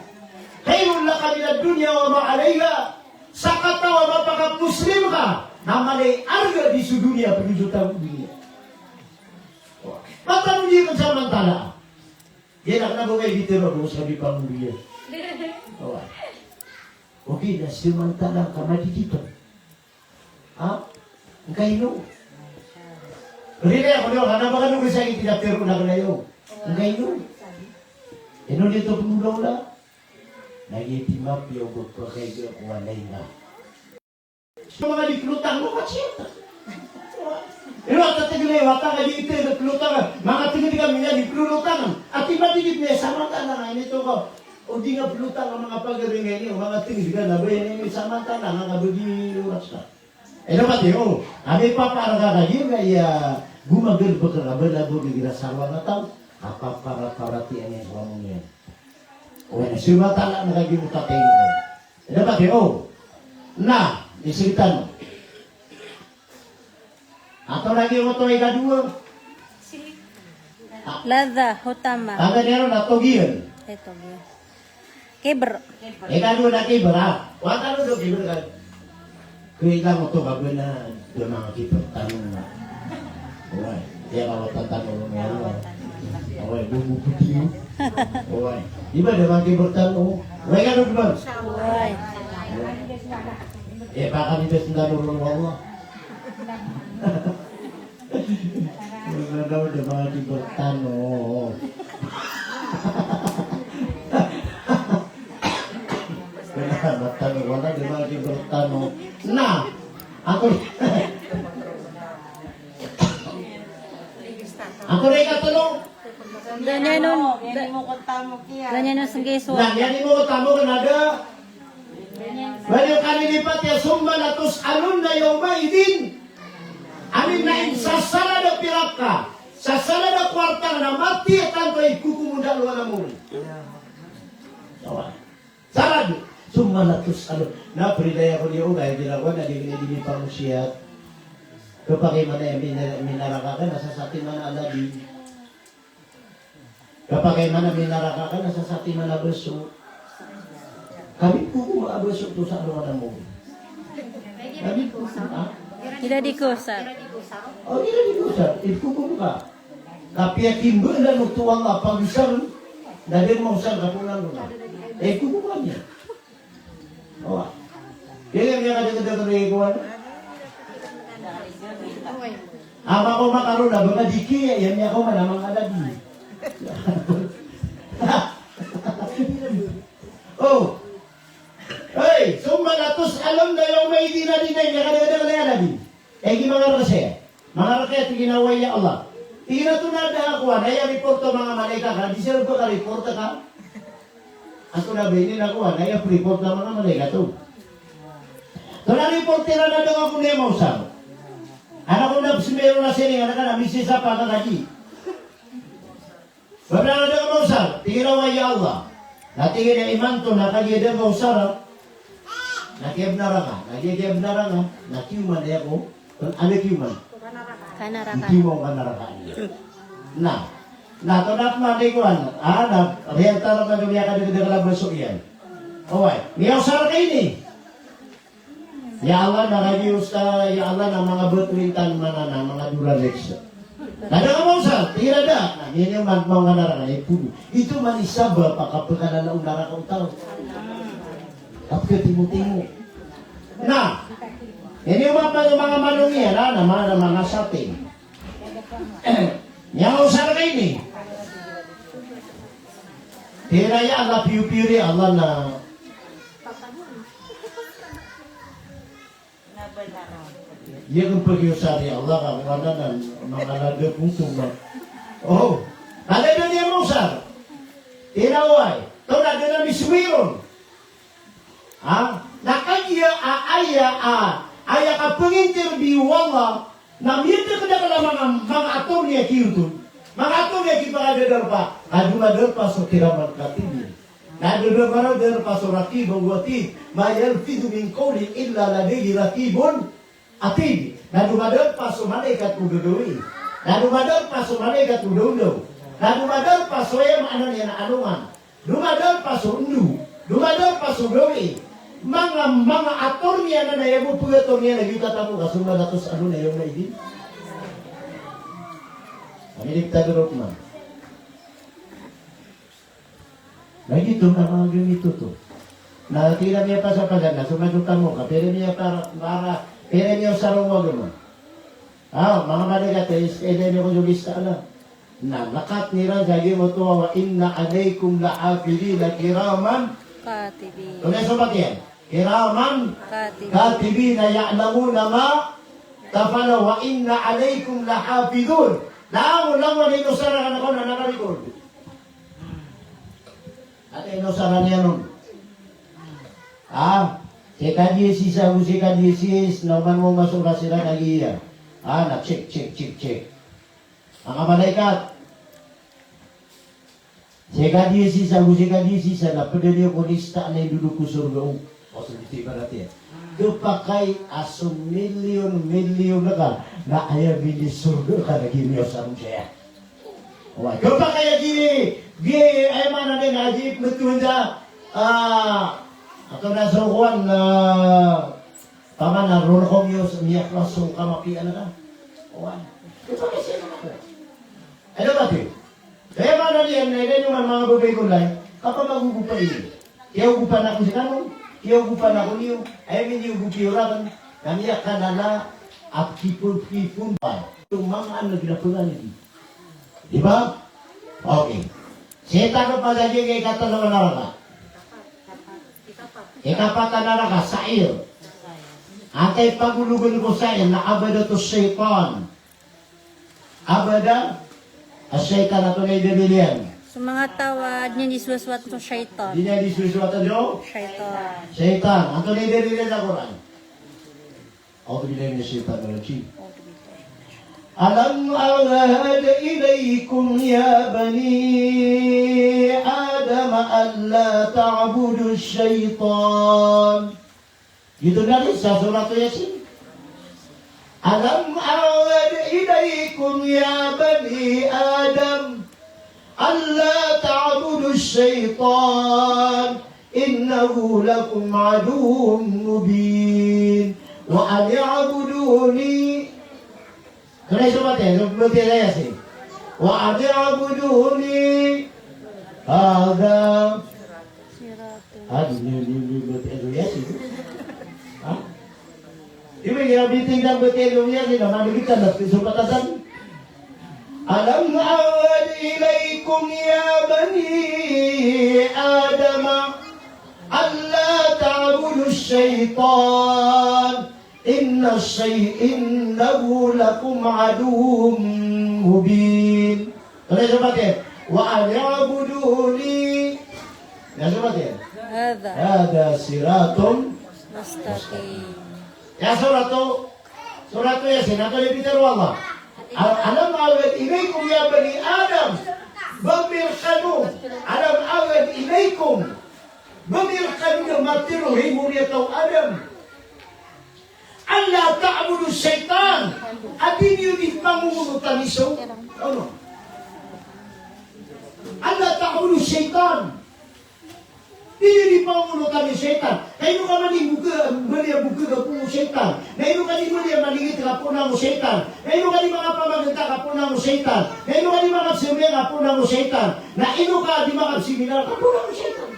Khairun laka minad dunya wa ma'alayha. Sakata wa mapakat muslim ka. Na malay arga di sa dunia penunjutan dunia. Matanong niyo kung samantala. Yan ang nabungay dito ro sa bipang dunia. Okay, na samantala ka dito. Ha? Ang kayo. Rili ako niyo, ano ba kanong isa yung tinapiro na kayo? Ang kayo. Ano dito pumulaw na? Nagitimap yung pagpakayo kung alay na. Sa mga liklutang mo, katsita. Pero at tatigilay, wata ka dito, liklutang. Mga tingin kami niya, liklutang. At iba tingin niya, samantala na, nito ko. O di nga plutang ang mga pagaringay niyo, mga tingin ka na, bayan niyo, samantala, nga kabagi oras na. Dapat yun. Kami pa para kakayo kaya gumagal ba ka labo di girasawa na tao. Apa para-parati ang iswa mo niya. O yan, sumatala na kagi mo tatay mo. Dapat yun. Na, isitan mo. Ato lagi mo ito ikadua. Lada, hutama. Taga niya na togiyan. Ito, Kibr. Ikadua na kibar ha. Wata mo do kibar ka. Kuya mo to bago na yung mga kipag tanong na. Okay. Kaya kawatan tanong mo yan. Okay. Bumuputi mo. Okay. Di ba yung mga kipag tanong? Okay ka nung ba? Uy. Baka nito sinanong mo ako. Wala daw yung mga kipag tanong. Wala di ba di bertano na ako rin katulong Ganyan nun. Ganyan nun sa geso. na yan mo tamo kanada Well, yung kanina dilipat ya summa latus'alunna yawma idin. Amin na sasala na piraka. Sasala na kwartang na mati at tanto ay kukumunda luwa na muli. Sarad. Summa latus'alun. Na pridaya ko niyo kaya ginagawa na di pa mo siya. Kapag man ay minaraka ka, nasasati man alagi. Kapag man ay minaraka ka, nasasati man abaso. Kami po abaso to sa aluan mo. Kami po sa Tidak dikusar. oh, tidak dikusar. Itu po ka. Kapia timbo na nutuang pagisar. Dahil mo usar kapunan mo na. Itu po kanya. Oh. Kaya niya kada-kada ko Ama ko makaroon na, baka di kaya, yan niya ko malamang alagi. Oh! Hey! Sumalatos alam na yung may dinadinay, niya kada-kada na alagi. Eh, mga rakasya. Mga rakasya, ginaway niya Allah. Tinatunad na ako, naya reporto mga malaika ka, di sila ba ka-reporta ka? Ako na binin ako, naya report na mga malaika to. So, na-reportera na daw ako niya mausap. Anak ko na meron na sining, anak ka na, misis sa pagkakagi. Babala na daw mausap, tingin na ya Allah. Natingin na iman to, nakagya daw mausap. Nakiyab na ranga, nakiuman na ako. Ano kiuman? Kanarakan. Ikiwang kanarakan niya. Na, tunap na likuan. Rehentara na dumiya ka dito kalabasok yan. Okay, miyaw sara kayo ni. Ya Allah nakagius ka, ya Allah na mga betwintan mana na mga duralex. Kada ka mo sa, tira da. Yan yung mga narakan ay puno. Ito man isa ba, pakapagkala na unara ka utaw. Kapag timu-timu. Na, yan yung mga manong yan, na mga sating. Nyaw sa kayo ni. Tira ya Allah piu-piuri, Allah na dia kung pag-iusari Allah ka wala na mga laga puntong na. Oh, kada na niya mo sar. Tinaway. To na na miswiron. Ha? Nakaya aya ka pang-interview wala na miyete ka na mga ator niya kiyutun. Mga ator niya kipagadadar pa. Adumadar pa so tiraman katinin. Nadadar pa so rakibong watid. Mayalfidu min qawlin illa ladayhi rakibun atid. Nadumadar pa so malaikat ududui. Nadumadar pa so malaikat ududo. Nadumadar pa so yung ano niya na anungan. Dumadar pa so undu. Dumadar pa so gawi. Mga ator niya na nayago pugator niya nagitatamu kasunod atos ano na yung naidin. Amerik tagurok man. Lagi ito na mga ganito to. Nakatira niya pa sa paganda, sumagutan mo ka, pero niya pero niya sa rumwag mo. Mga manigates, niya ko yung lista alam. Na lakat nila, sagi mo to, wa inna alaykum la'afilina kiraman. Katibi. Kung nasa ba yan? Kiraman. Katibi. Katibi na ya'lamuna ma. Tafala wa inna alaykum la'afidun. Lang inusara ka na ko na nakarecord. At inusara niya nun. Sika 16, naman mo masura sila nagiya. Na-check. Mga malaikat. Sika 16, na peduli ko lista na yung duduk ko surga. O, sabi ba natin? Kapakay asong milyon na ka, na ayaw bilis surga ka na gini o sarong siya. Kapakay ay mana din, ajib nagtunda, ato na sa kuwan na tama na rurkong yung miyak na sa kamakian na ka. Kapakay siya na ka. Ano ba ito? Kaya mana din, na yung mga babay ko lang, kapag magugupay yun. Kaya ugupan ako si kanong, kaya ugupan ako niyo, ay hindi ugupiyurakan, kamiyak ka nala, at kipun pa. Yung mga ano ginapunan nito. Diba? Okay. Seta ko pa lagi kay katanungan na raka. Ikapatan na raka, sa'ir. Atay pagulugan ko sa'ir, na abada to shaitan. Abada, as shaitan na ito na idibilian. Sa mga tawad niya diswaswat sa syaitan. Di niya disusuwatan nyo? Syaitan. Syaitan. Ang tunay din sa Quran. Ako tunay niya syaitan na rajim. Alam ahad ilaykum ya bani Adam alla ta'budu syaitan. Gitu na rin sa surat Yasin. Alam ahad ilaykum ya bani Adam alla ta'budu syaitan innahu lakum aduwwun mubin wa an ya'buduni. Kena sobatnya, berarti saya sih. Wa a'buduni ada. Siratun. Ini berarti ya sih. Hah? Ini yang ditinggal berarti ya sih. Nama kita dah kesempatan. Alam a'ad ilaikum ya bani Adam alla ta'budu syaitan innahu lakum aduwwun mubin. Kalian coba deh. Wa a'buduni. Ya coba deh. Ada siratun Mustaqim. ya surat Yasin atau di Peter Allah. Alam awad ilaikum ya bani Adam bamirkanu. Alam awad ilaikum bamirkanu matiruhi muriyatau Adam. Allah ta'budu syaitan. Adi niyo di pangungutan iso. Ano? Allah ta'budu syaitan. Hindi di pangungutan ni syaitan. Kayo ka manibuka, buka ka po syaitan. Kayo ka di manigit ka po na mo syaitan. Kayo ka di mga pamaganta ka po na mo syaitan. Kayo ka di mga simya ka po na mo syaitan. Na ino ka di mga seminar ka po na mo syaitan.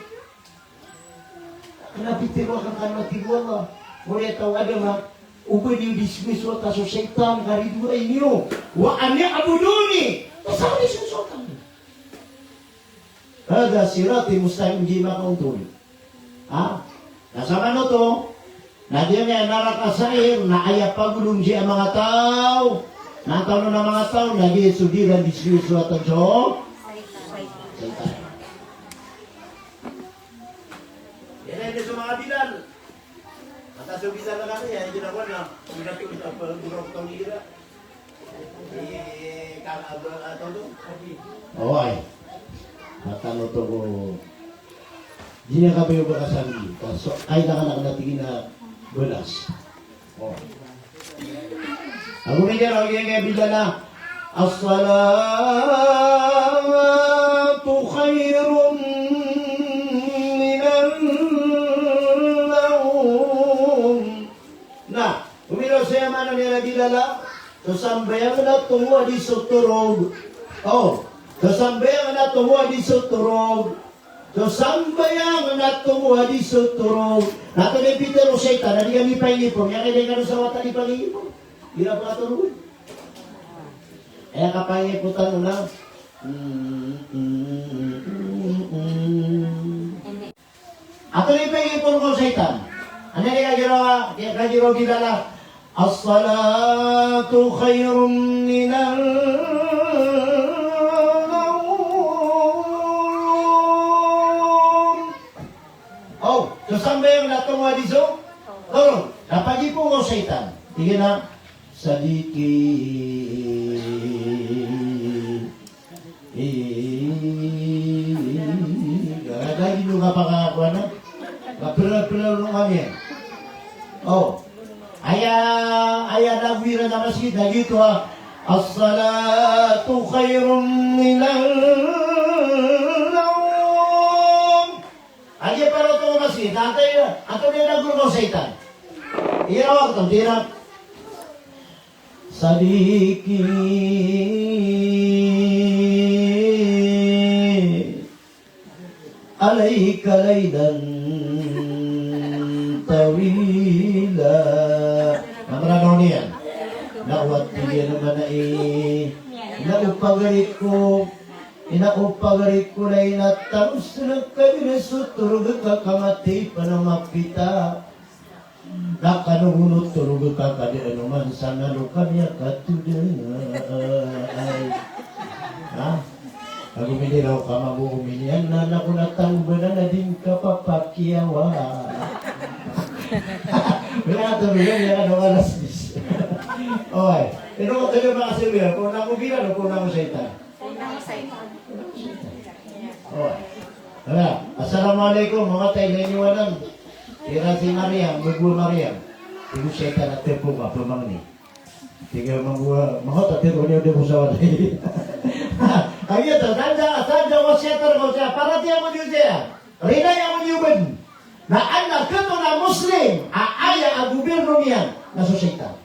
Kanapitin mo kang kanmatigo nga. Muli itaw Adam ha. Ubay niyo dismiso ta sa syaitan karido ay niyo. Wa an ya'buduni. Kasama ni syaitan. Hada sirati mustaqim di makautuli. Ha? Kasama no to. Na diya nga narakasair na aya pagulong siya mga tao. Nataw na mga tao lagi sudiran dismiso at jo. Syaitan. Yan ay sa mga bilal. Mata bisa na kami ya, hindi na ko na. Hindi ko ito pagurok itong ira. Atau tu? Oh ay. Mata no to ko. Di na kami yung bakasan. So, ay nakanak natin na belas. Oh. Ako medyo lang yung kaya bila na. As-salatu khairun minan nah, umilo saya mana nila bilala, kasambayan na tumuha di suturog. Oh, kasambayan na tumuha di suturog. Kasambayan na tumuha di suturog. Nato ni Peter o Satan, na di kami paingipon. Yan kaya nga sa wata ni pangipon. Hirap na turun. Kaya kapangiputan mo na. Ato ni paingipon ko Satan. Ano yung kagiro bilala? As-salatu khairun minan nawm. Oh, saan ba yung natunga dito? Tolong, napagi po ko Satan. Tingin na, sadiki. Gagagi nyo ka pakakuha na? Kapila-pila nung kami. Oh. Aya nagwira na masjid na dito ha. As-salatu khairun minan nawm. Aya para ito masjid. Ato niya nagwira ko Satan. Irawag ito. Tirap. Sadiki. Alayka laydan tawila. Namrano niya. Nawat niya naman na inaupagarit ko na inatapos na kami turug ka kamati panamapita. Nakanunod turug ka kadi anuman sana luka niya katuday. Ha? Ako miniraw ka mabuhuminian na nakunatang ba na din ka papakiyawa. Wala ka tuloy yan, ano alas dis. Okay. Pero kung tayo ba kasi wala, kung ako bilang o kung ako saitan? Okay. Wala. Assalamualaikum mga tayo na iniwanan. Tira si Mariam, Magbu Mariam. Ibu saitan at tepo ba, pamang ni. Tiga mga tatiro niyo di mo sa walay. Ayo to, tanda wasyatar ko siya. Para tiya mo niyo siya. Rina niya mo niyo ben. Na anak ka na Muslim, aaya ang gobyerno niya na sosyetan.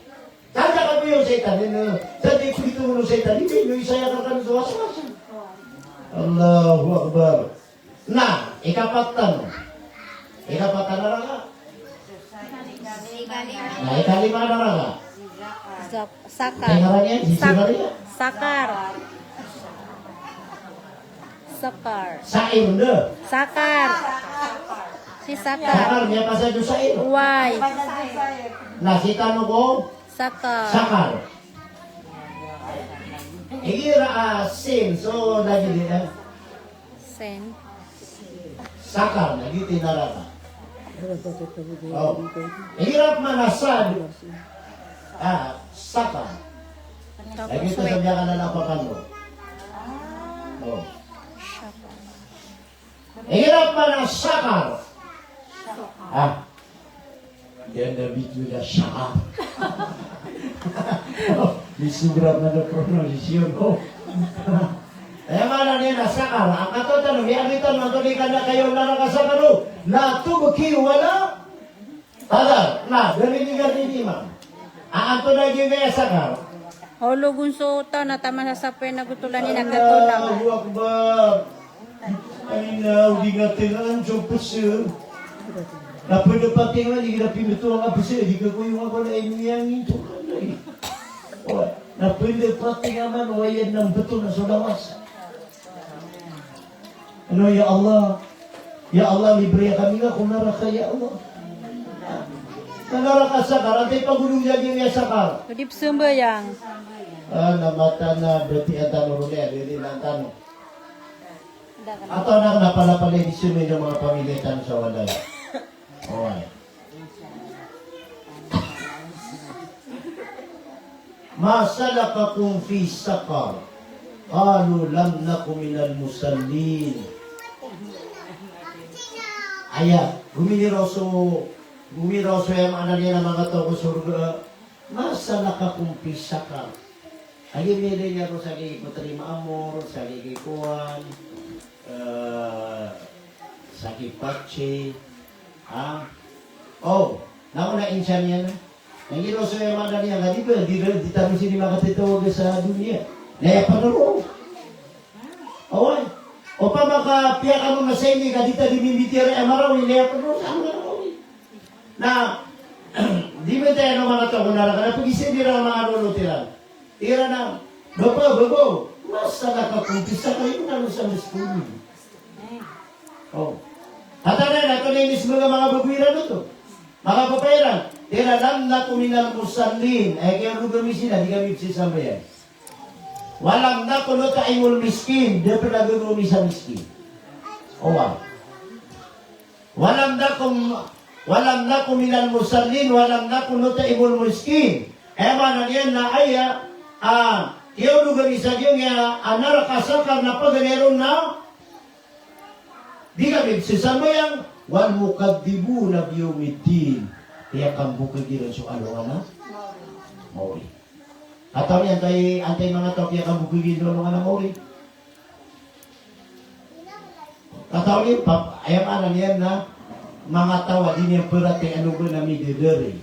Tanda ka po yung setan. Tanda yung pito mo ng setan. Hindi nyo isaya ka sa wasa-wasa. Allahu Akbar. Na, ikapatan. Ikapatan na lang ka. Na, ikalima na lang ka. Sakar. Ay ngarannya, si Maria. Sakar. Sakar. Sair de. Sakar. Si Sakar. Sakar niya pa sa Diyos sair. Why? Nah, si tanong ko, Sakar. sakar. Igira sin, so lagi dia. Sen. Sakar, lagi tinaraka. Oh. Ihirap manasad. Sakar. Lagi ito sabihan na napakan mo. Oh. Ihirap manasakar. Yan na video na sakar. Disugrap na na pronunciation ko. Mana niya nasakar. Ang katotan, may agitan mo ito na kayo na nakasakar o. Na tubuki wala. Tagal. Na, ganinigan ni Imam. Ang ito na yung may sakar. Holo gunso ta na tama sa sapay na gutulan ni nagkatulang. Allahu Akbar. Ay na, hindi nga tinaan siya pasir. Napadapating nga, hindi na pinutuwa nga pasir. Hindi ka ko yung ako na iniyangin ito ka na eh. Napadapating nga man, wayan ng beto na sa lawas. Ano, ya Allah? Ya Allah, libre kami nga kung naraka, ya Allah. Naraka sakar, antay pagulong yan yung sakar. Kudip sumbayang. Namata na berarti ang tanong ulit, hindi lang tanong. Atau na napalapalay di sumi ng mga pamilitan sa walay. Okay. Masalakakum fi sakar. Qalu lam nakum minal musallin. Ayat, gumiraw so yung anak niya ng mga tao sa surga. Masalakakum fi sakar. Ayun niya ko sa kay Amor, sa kay Kuwan, sa kay Pache, nauna insan niya na. Nangiro sa yung mga niya, di tabi sini makatitawag sa dunia. Naya panuro. Away. O pa makapiyak ka mo masayni, kadita di mimitira amarawi, naya panuro sa amarawi. Na, di ba tayo ng mga tao na na pag-isip nila mga lulutiran. Tira na, bago, masa nakakumpisa kayo na sa school. Oh. Hatanan, ito na inis mga babuiran ito. Mga papairan, tira lang na kuminal musallin. Kaya rugami sila, di kami sisambayan. Walang na kuno taimul miskin, di pa nagugumi sa miskin. Wow. Walang na kuminal musallin, walang na kuno taimul miskin. Mana niyan na aya, tiyo lugar isa yung anara kasakar na paganeron na di kami sisambayang wal mukadibu na biyumitin kaya kambu kagiran so ano na mauri ataw ni antay mga tao kaya kambu kagiran ano na mauri ataw ni ayam anan yan na mga tawa di niya perate ano ba na midedere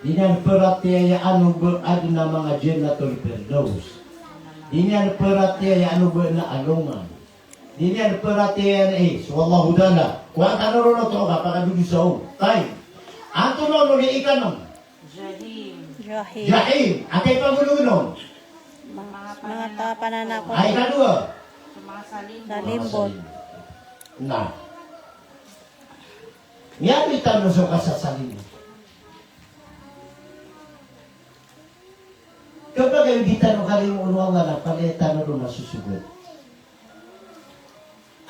di niya perate ya ano ba na mga jannatul firdaus di niya perate ya ano ba na alungan di niya perate so wallahu ta'ala kuha tanong na to kapag dugisaw tay ato no ni ikanong Jahim atay pagulungon Mga tapanana ko. ay kadua Sa limbot. na Nyari tanong sa kasasalin. Kapag kayo di tanong kalimutan nga na palitan na doon nasusugod.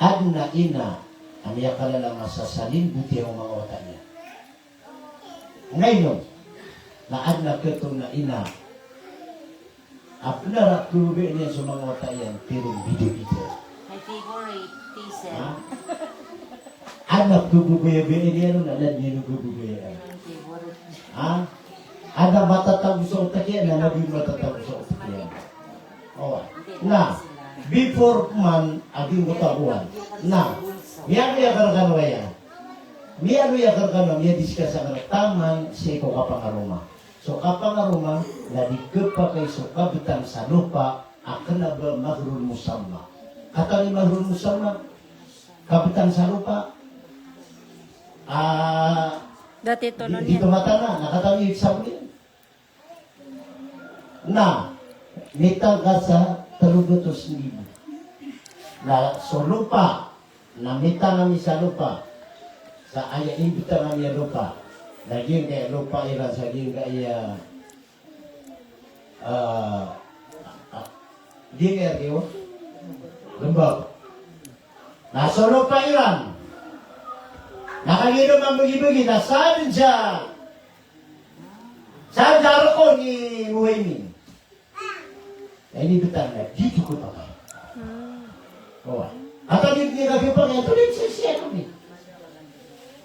adna ina amiya kalala masasalin buti ang mga wata niya. Ngayon, na adna ketong na ina apnarak kubi niya sa mga wata yan tirong bide-bide. My favorite teaser. Ha? Anak kububaya-baya niya nun, alam niya nung kububaya. My favorite. Ha? Ada matatag sa utak yan, na naging matatag sa utak yan. O, na, before man, aging mutakuan, na, miya karkano yan. Miya karkano, miya diskasa ka taman, siya ko kapangaruma. So kapangaruma, nadikip pa kay so kabitan sa lupa, akan na ba mahrul musamma. Kata ni mahrul musamma, kabitan sa lupa, Dati ito nun dito yan. mata na, nakatawi sa yan. Na, mitang ka sa 300,000. Na so lupa, na mitang kami sa lupa, sa aya imbita kami lupa, naging kaya lupa ira sa naging kaya di kaya kayo, lembab. Na so lupa iran, nakaginom ang bagi-bagi na saan siya? Saan daro ni Muhaymin? Eh, ini betul na, dito ko pa kayo. Oh, atau di kami pa kaya, ito din siya kami.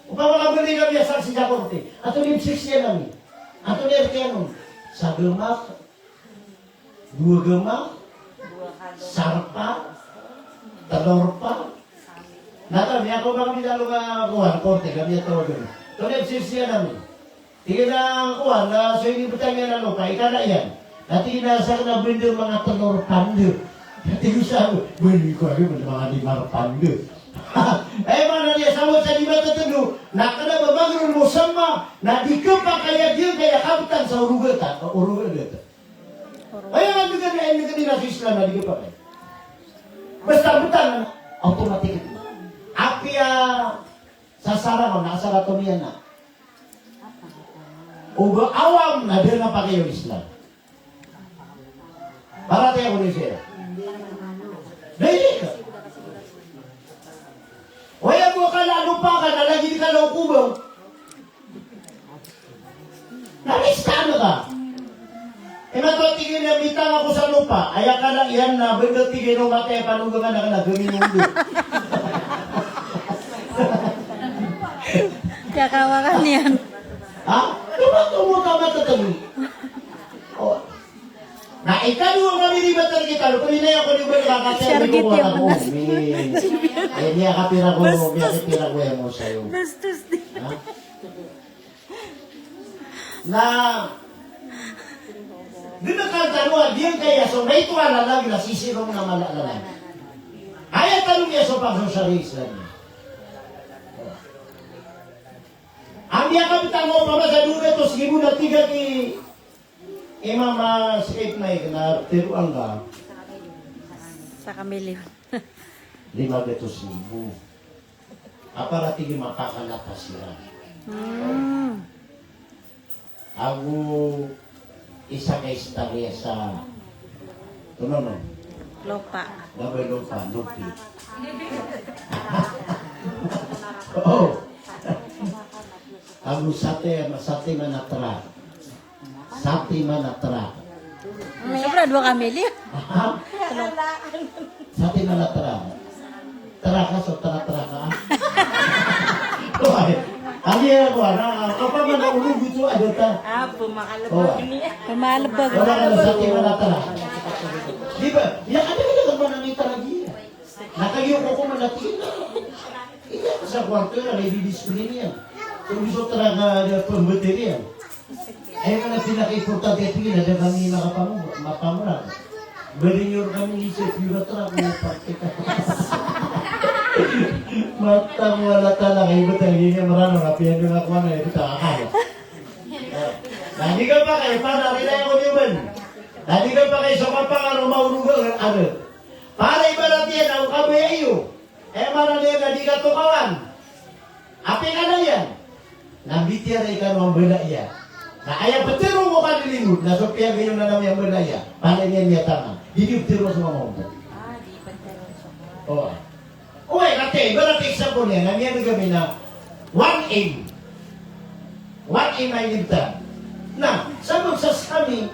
Upama kami kami saksi sa korte, atau din siya kami. Atau din kaya nun, sa gemak, 2 gemak, sarpa, telur pa, nata, niya ko bang dinalo nga kuhan, korte, kami ito doon. Tuloy, siya namin. Tingin na kuhan, na so hindi betang yan ano, paikana yan. Nanti nasa na benda mga telur panda. Nanti bisa, benda ko ay mga limar panda. Mana dia sama sa lima tertentu, nak kena membangun musamma, nak dikepa kaya dia kaya kapitan sa urugatan, urugatan. Ayo kan dengan nasi Islam na dikepa kaya. Besar betul, otomatis. Api ya sasaran na asal atau niya na. Uga awam na dia na pakai Islam. Para tayo ko niya. Dahil ka. Waya mo ka lalo pa ka, nalagin ka na ukubaw. Nalistano ka. E matutigin na mitang ako sa lupa, ayaw ka lang yan na benda tigin ng mati, panugaman na ka na gaminundo. Kakawakan yan. Ha? Tumatulog ka matatagi. O. Na ikaw kami di batal kita, lupa rin na ako ni Bel, kakasya ko ko ako. Eh, niya kapira ko yan mo sa'yo. Bastos din. Ha? Na, dinakal diyan kaya so may tuwala lang na sisirong na malalaman. Kaya tanong niya sa pagsasaris lang niya. Ang dia kapitan mo pa sa duga to sige mo na tiga ki imama skate na na tiruan ka. Sa kamilyo. 500,000. Apara tigi makakalata sila. Ako isa kay istorya sa tunono. Lupa. Gabay lupa, lupi. Oh. Ang sate manatra. Sate manatra. Sobra 2 kamilyo. Sate manatra. Tara ka so tara ka. Tuhay. Ang iya ko na apa man ang ulog ito ada ta. Pumakalabag niya. Pumalabag. Wala ka na sate manatra. Di ba? Ya ada ka naman ang itaragi. Nakagiyo ko malatin. Iya sa kwarto na may discipline yan. Kung gusto talaga pembeteri yan. Ayaw na pinaka-importante at tingin na kami mapamurag. Belinyor kami isip, yura tara kung praktika. Matang wala talaga, iba talaga yung marano, kapiyan yung ako na, ito takakaya. Nandi ka pa kayo, para rin ako niyo man. Nandi ka pa kayo, so kapag maunugang, para iba natin yan, ang kabuya iyo. Mana niya na di ka tukawan. Api ka na yan. Nambitiya na ikan ang belaya. Na ayah petero mo ka nilingod, na sopya ganyan na naman yung belaya. Para niya niya tama. Hindi petero sa mga mga. Di petero sa mga. Oo. Uy, kate, berarti example niya, nangyari kami na 1M. 1M ay nibtan. Na, sabag sa kami,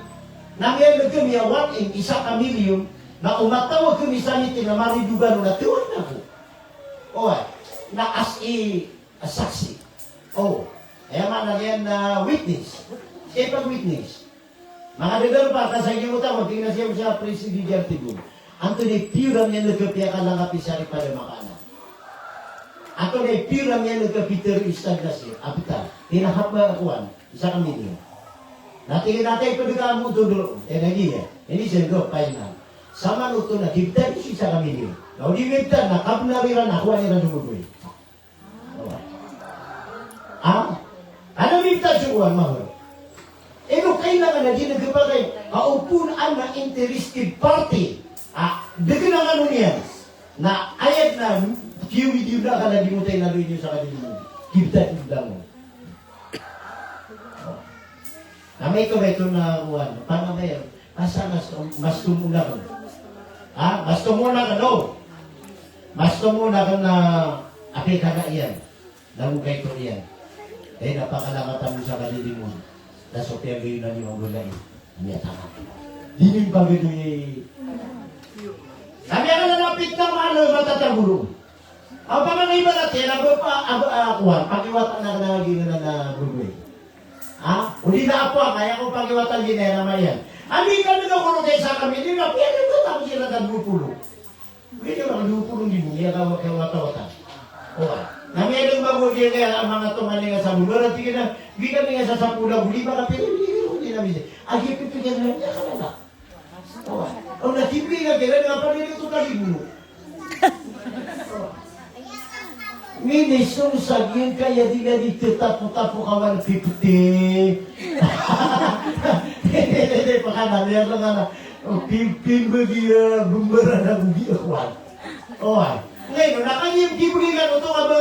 nangyari kami 1M, isa ka milyon, na umatawag kami sa mitin na maridugan na tuwan na ko. Uy, na as a saksi. Oh, kaya man na yan na witness. Siya pag-witness. Mga degar pa, kasay niyo mo tingnan siya sa Presidential Tribune. Antony piuram niya nagkapiyakan lang kapisari pada makanan. Antony piuram niya nagkapiter istagnasi. Apita, tinahap ba akuan, isa kami niyo. Natingin natin ipagkaan mo dulu. Lagi ya, ini sendok painan. Sama nuto na, kibtan isa kami niyo. Now di kibtan na, kapnariran akuan nila dumudoy. Ano kibtan sukuan mahal? Eno kailangan na di nagkapagay, kaupunan na interested party. Dito na ano niya, na ayat na, few video na ka na di mo tayo naluin nyo sa kanila. Kibtan mo. May ito na kuwan, paano ba yan? Asa mas tumuna ka? Mas tumuna ka, no? Mas tumuna ka na api ka na iyan. Nalugay ko iyan. Napakalangatan mo sa kanila mo. Daso kaya gayon na niyo ang gulay. Niya tama. Dinim pa gano sabi ka na napit ng matatagulong. Ang pamangay ba natin, kuwan, pakiwatan na nagagino na gulay. Uli na po, kaya kong pakiwatan ginera mayan. Ami ka na nakulong kayo sa kami, hindi na, pwede ito tapos sila nagpupulong. Pwede lang, nagpupulong din mo, iya kawata-wata. Namiyadong bagulya kaya ang mga tungan nga sa bulo, at tingin na, hindi kami nga sa sapula, huli ba ka, pero hindi namin siya. Agi, pipigyan na niya ka na. Natipi ka kaya, nga pa rin ito kalibulo. Minisong saging kaya di nga dito tapo-tapo kawan 50. Hindi pa ka na, niya lang na, pimpin bagi bumbara na bugi akuan. Ngayon, nakanyim-kibuligan ito ka ba?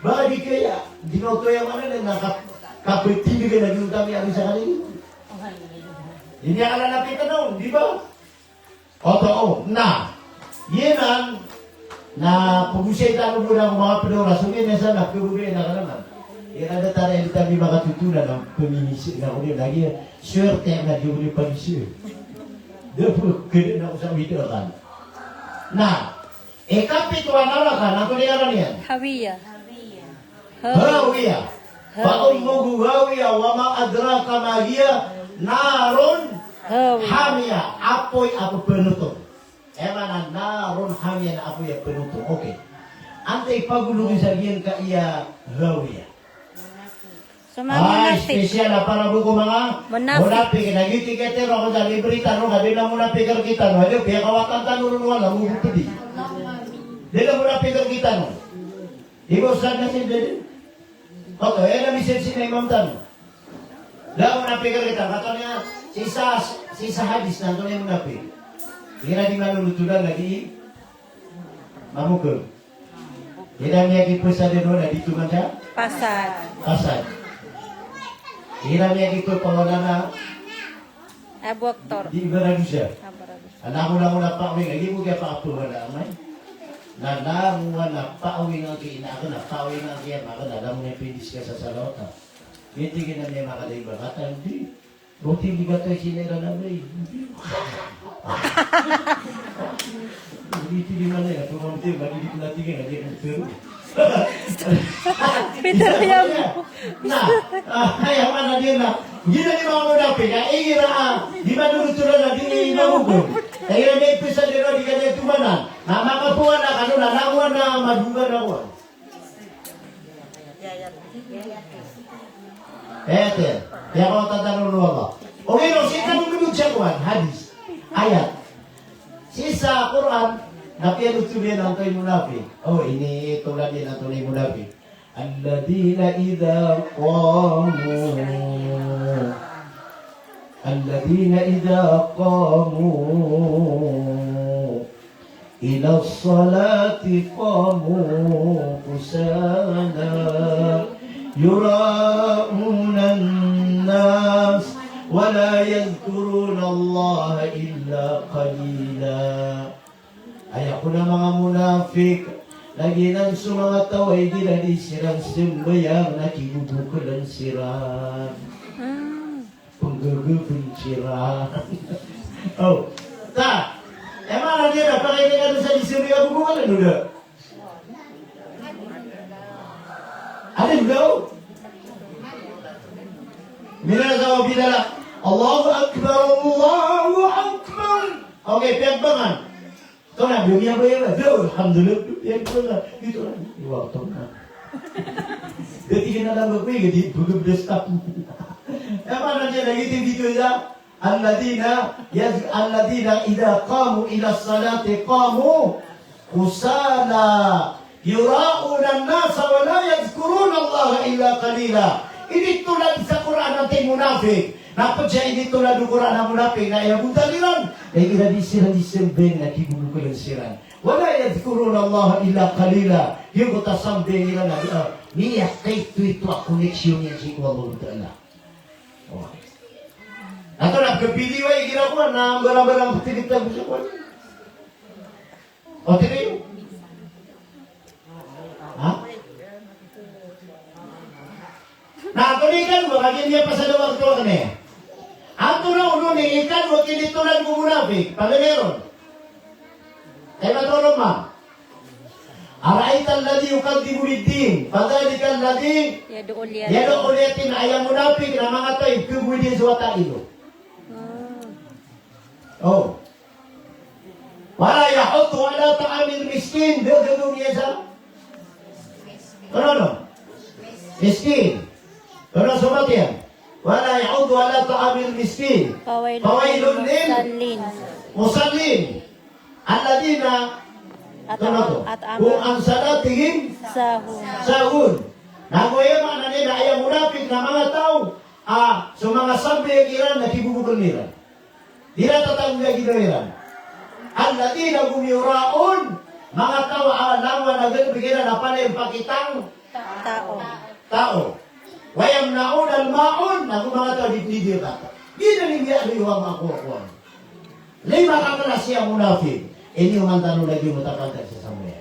Baka di kaya, di na ito yung nakapitindi ka na yung kami ang isa kanina. Hindi ka na napitan noon, di ba? Yan ang na pag-usay tayo muna ng mga pedora, sumin na sana, pagubay na ka naman. Yan ang natara yung tabi makatutunan ng paminisip na kunin. Lagi, swerte na di ulit pag-isip. Dapat kaya na ako sa video kan. Kapituan ala kan, ako niyaran yan. Hawiya. Hawiya. Paumugu hawiya, wama adraka mahiya, naron hamiya. Apoy ako penutup. Emana naron hamiya na apoy ako penutup. Okay. Antay pagulungin sa giyan ka iya hawiya. Special na para buko mga munapik. Nagitiket ako sa librita no, gabi na munapik kita no. Hali, kaya kawatan tanong no, wala mo pudi. Dila munapik kita no. Ibo sa na sin dili. Okay, yan ang message na Imam Tan. Dila munapik kita. Katanya sisa hadis na ito yung munapik. Kira di malulutunan lagi mamukul. Kira niya kipusa din no, dito man siya? Pasad. Kira niya dito pawala na Aboktor. di barang siya. Anak mo na pauwi, hindi mo kaya pakapuha na amay. Nanamuha na pauwi ng kiina ako, na pauwi ng kiyama ako, alam mo na pindis ka sa salota. Hindi ka na niya makaliba. Kata, hindi. Buti hindi ka tayo sinira na ba eh. Hindi tiniman na yan. Tumamti, magigit natin yan. Hindi ka pero. Peter yan. Kaya mana dia na. Gila ni mga munapik. Igira di ba nurutulan na di mahugon. Kaya na ipisa nila di kanya tumanan. Na makapuan na kano na nakuha na madugan na kuha. Kaya ko tatanong mo ba? Okay no, sita nung minun siya kuhan. Hadis. Ayat. Sisa Quran. Napianut sulian ang tayo munafik. Ini tulad din ang tunay munafik. Alladina idha qamu ila salati qamu kusala yura'una an-nas wa la yadhkuruna Allah illa qalila. Ay ako na mga munafik na Lagi ng mga tao ay ginadisirang simbayang nakibubukalan sirang. Penggagapin sirang. Oh, tak. Emang dia dah pakai dengan dosa di sini aku bukan udah. Ada juga. Bila sama bila Allahu Akbar, Allahu Akbar. Okey, pihak bangan. Tahu nak dunia apa ya? Alhamdulillah, pihak bangan. Itu lah. Wah, tahu nak. Ketika nak dalam berkuih, jadi begitu stop. Emang nanti lagi video ya. Alladzina idza qamu ila salati qamu kusala yura'una an-nasa wa la yadhkuruna Allah illa qalila. Ini tulad sa Quran natin munafik. Napasya ini tulad ng Quran ng munafik na iyabutaliran. Ay inadisiran disembeng na kibubukulan siran. Wala yadhkuruna Allah illa qalila. Yung kutasambe nila na niya kay ito a koneksyon niya si Allah Ta'ala. Okay. Atau nak kepilih wai kira apa na barang-barang putih kita bersyukur. Oh tidak. Hah? Nah, kau ni kan bagian dia pasal ada waktu kene. Atur uno ni ikan wakil itu lan munafik, pagmeron. Kaya matulong ma. Araita alladhi yuqaddimu lid-din, fadhalika alladhi yad'u liyatin ayam munafik na mga tayo kubudi suwata ilo. Oh. Wala yahuttu ala ta'amil miskin. Dia dunia sa. Ano? Miskin. Ano sobat yan? Wala yahuttu ala ta'amil miskin. Fawailun lil musallin. Alladina kung ang salatihim sahun. Nagoy man nila ay munafik na mga tao. So mga sabi iran na kibubukol nila. Dila tatang ginawiran. Alladina hum yuraun, mga tao alawa na ganbigiran na panay pakitang tao. Wayamnaun al-maun, na mga tao ditnidir ka. Ginalibya liwang ako. Lima ka klase ang munafik. Ini yung tanong lagi mo tapantag sa samaya.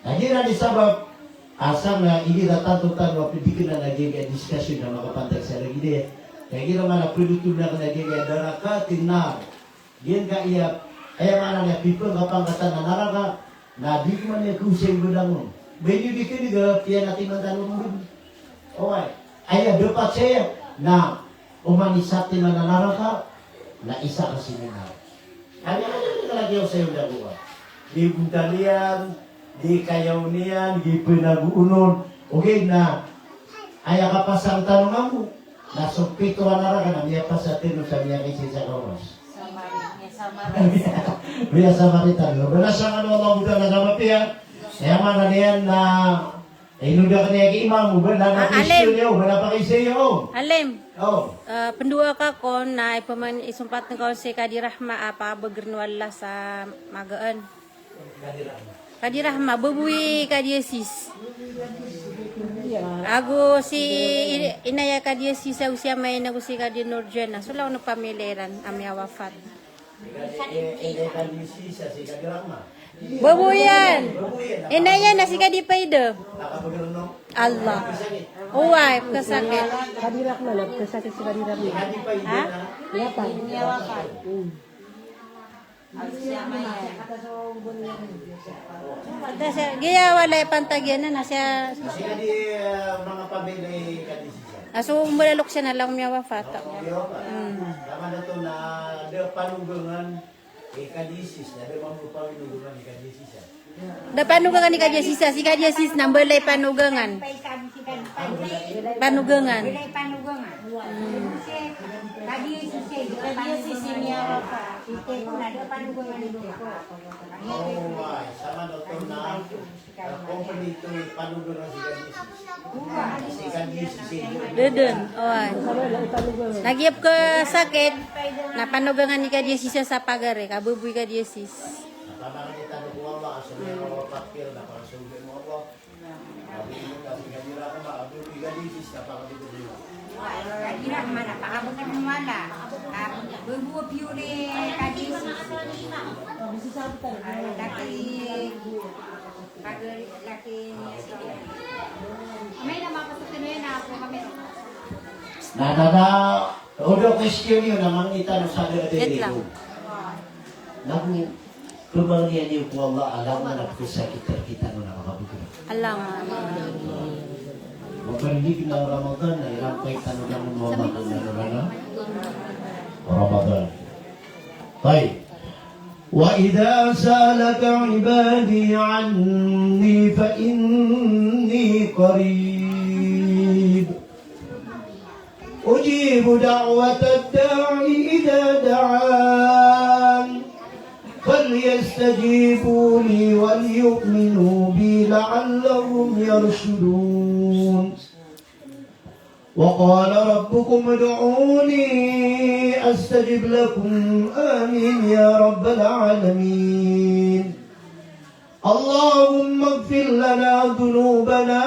Nagira ni sabab asam na ini datang-datang wapidikin na lagi kaya diskusyon na makapantag sa lagi dia. Kaya gila mana produk na kena gaya daraka tinar. Gian ka iya ayam mana ya people kapang kata na naraka na di man ya kuseng budang. Beni dikit juga pia natin mantanong. Oy, ayah dapat saya na umanisati na naraka na isa ka seminar. Kanya lagi yung sayo na buka. Di buntalian, di kayaunian, di penaguunon. Okay na ayah kapasang tanong mo. Nasupito na ka na niya pa sa tino sa niya kasi sa kawas. Biya Samaritan. Belasang ano Allah muda na sama piya. Kaya mana niyan na inuda ka niya imam mo ba na Kristo niyo ba na pakisay niyo. Alim. Oh. Pendua ka ko na ipaman isumpat ng kawan si Kadirahma apa begernualla sa magaan. Kadirahma bubui kadiesis. Aku si inaya kadiesis sa usia may nagusi ka din Nurjana. Sulaw no pamileran amya wafat. Babuyan. Inaya na si Kadipaydo. Allah. Uway, kasakit. Kadirahma na, kasakit si Kadirahma. Ha? Iya pa. Niya wafat. Gaya wala pantagyan na siya. Kasi di mga pamilya kadisisa. Aso malalok siya na lang miya wafat. Tama na to na de panugangan kadisis na de mamupawinugan kadisisa. Da panugangan ni Kadyasis si Kadyasis nang balay panugangan. Panugangan. Bilay panugangan. Kadiesis niya wafat. Ite ko na do panugangan ito. Oh, ay, sama na to na company to panugangan si kadisis. Deden, oy. Nagyap ka sakit na panugangan ni Kadyasis sa pagare, kabubuy Kadyasis. Napamang kita ng Allah, sa mga papel na para sa ulit mo Allah. Sabi mo kasi kanila ka maabot kadissis na pakabito dito. Kadirahma na pakabot na mumala. Bubuo piure kadis. Daki Pagar laki niya si Dia. May namapasok na ako kami. Odo question yun namang itanong sa Wait dito. lang. Naku, kumangyan niyo po Allah, alam na nagkusakit kita no nakakabuti. Alam. Maparinig ng Ramadan na ilang kay tanong ng mga na Ramadan. Baik. وَإِذَا سَأَلَكَ عِبَادِي عَنِّي فَإِنِّي قَرِيبٌ أُجِيبُ دَعْوَةَ الدَّاعِ إِذَا دَعَانِ فَلْيَسْتَجِيبُوا لِي وَلْيُؤْمِنُوا بِي لَعَلَّهُمْ يَرْشُدُونَ وقال ربكم ادعوني أستجب لكم آمين يا رب العالمين اللهم اغفر لنا ذنوبنا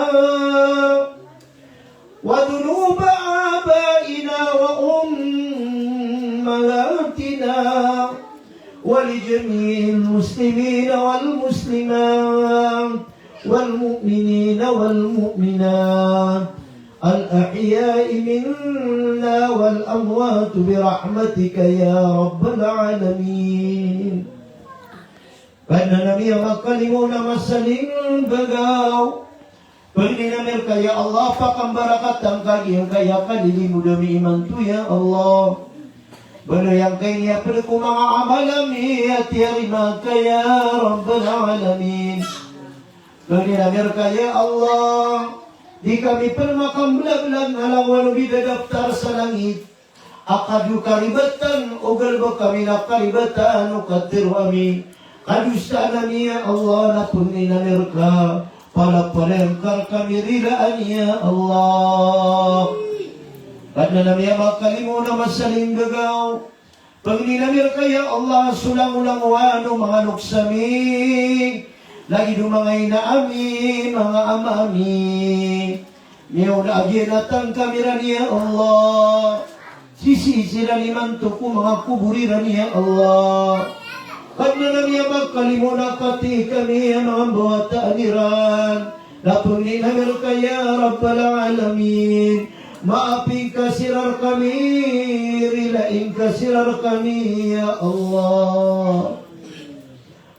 وذنوب آبائنا وأمهاتنا ولجميع المسلمين والمسلمات والمؤمنين والمؤمنات الأحياء منا والأموات برحمتك يا رب العالمين. Karena Nabi yang makalimuna masaling bagaw. Pagdinamir ka ya Allah, pakambarakat kagi yang kaya kalilimu demi iman tu ya Allah. Bano yang kaya pada ku mga amalami at yarima ka ya Rabbal Alamin. Pagdinamir ka ya Allah, di kami permakam belag-belag alawan bida daftar sa langit. Akadu karibatan ugal ba kami na karibatan ukatir kami. Kadusta nami ya Allah na puninamir ka. Palapalengkar kami rilaan ya Allah. Karena nami ya makalimu na masaling gagaw. Pag ninamir ka ya Allah sulang-ulang wano mga nuksami. Lagi dumangay na amin, mga amami. Miyaw na aginatan kamiran ya Allah. Sisi sila liman tuku mga kuburiran ya Allah. Karena namin magkalimuna pati kami ang mga buhat aniran. Napuni namin kaya Rabbal Alamin. Maaping kasirar kami, rilaing kasirar kami ya Allah.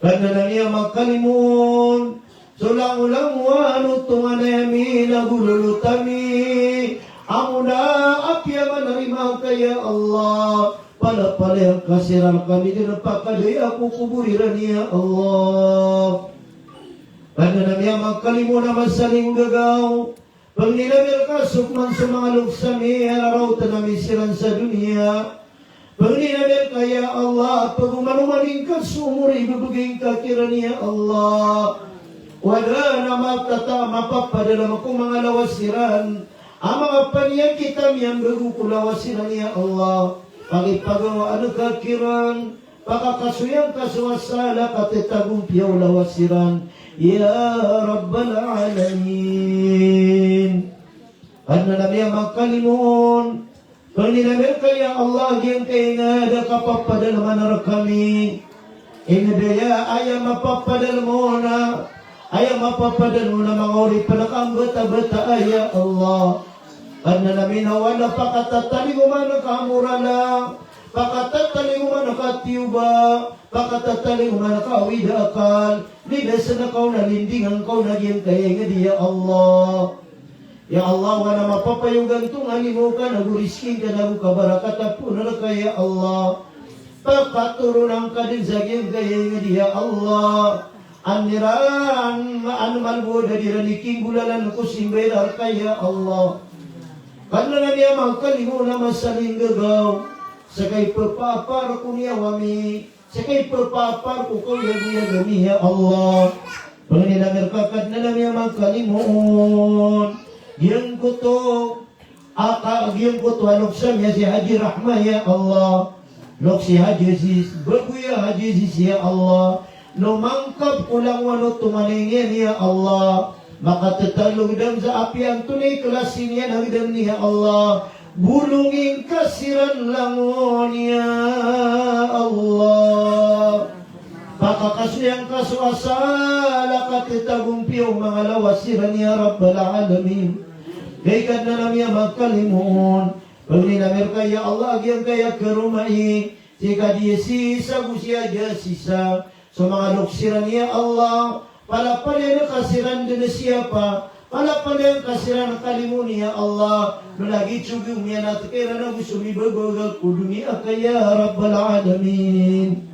Karena namin magkalimun, sulang-ulang wano tungan namin nagululutami. Amuna apya manarima kaya Allah. Pala-pala yang kasiran kami dinapakadai aku kuburiran ya Allah. Karena namin magkalimun na masaling gagaw. Pag nilamir ka sukman sa mga luksami, araw tanami siran sa dunia. Pag nilamir ka ya Allah, pag umanumaling ka sumuri, bubuging ka kiran ya Allah. Wala na mapapadala mo kung mga lawasiran. Ang mga paniyang kita miyang gagukulawasiran ya Allah. Pagipagawa ano kakiran, pakakasuyang kasuwasala katitagong piyaw lawasiran, ya Rabbal Alamin. Ano na niya magkalimun, kung ninamir kaya Allah, yung kayo nga da kapapadal manar kami, inabaya ayam mapapadal mo na, ayam mapapadal mo na mga uri palakang bata-bata ya Allah. Karena namin wala pakatatali umano kamurala, pakatatali umano katiuba, pakatatali umano kawida akal, lidas na kau na lindingan kau na diyan kaya nga diya Allah. Ya Allah, wala mapapayong gantong alimu ka, naguriskin ka, nagukabarakat po na kaya Allah. Pakaturunan ka din sa diyan kaya nga diya Allah. Aniran, maanumal boda diraniking gulalan ko simbelar kaya Allah. Karena niya magkalimu na masaling gagaw, sakay perpapar ko niya wami, sakay perpapar ko ko yagi ya Allah. Penginamir kakad na niya magkalimun, giyang kuto, giyang kuto alok sa niya si Haji Rahmah ya Allah, lok si Haji Sis, baguya Haji Sis ya Allah, lumangkap ulang wano tumalingin ya Allah. Maka tetalog dam sa api ang tunay kelasin yan hagdam niya Allah. Bulungin kasiran langon ya Allah. Pakakasiyang kasuasala katitagumpiyaw mga lawasiran ya Rabbal Alamin. Kay kad na namin magkalimun. Pag ninamir kaya Allah yang kaya kerumai. Jika dia sisa gusia dia sisa. So mga luksiran ya Allah. Pala yang kasiran din siapa. Pala yang kasiran kalimun ya Allah. Nulagi cugong yan at kaya na gusto mi bagagag kudumi akaya Rabbal Alamin.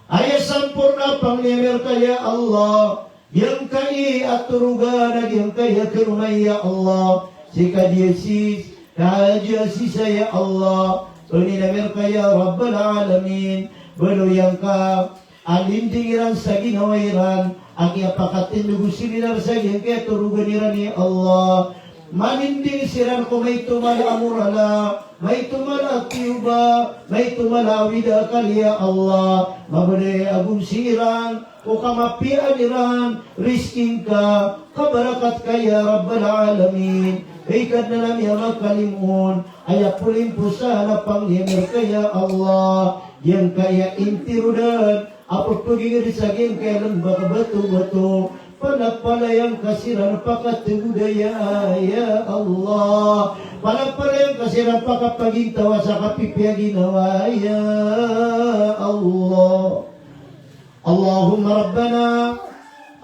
Ayah sampurna panglimir kaya Allah. Yang kai aturugan yang kaya kerumai ya Allah. Jika dia sis kaja sisa ya Allah. Panglimir kaya Rabbal Alamin. Belo yang ka alintingiran sa ginawairan. Aki apakatin lugu silinar sa yang kaya turugan niran ya Allah. Maninding siran ko may tumala amurala. May tumala tiuba, may tumala wida kaliya Allah. Mabade agung siran, o kamapian iran, risking ka, kabarakat kaya Rabbal Alamin. Ikad na lang yung magkalimun, ay apulim po sana pangyamir kaya Allah. Yang kaya intirudan, apot pagiging risagin kaya lang baka bato-bato. Pala yang kasiran pakatugudaya ya Allah. Pala yang kasiran pakapagitawa sa kapipya ginawa ya Allah. Allahumma Rabbana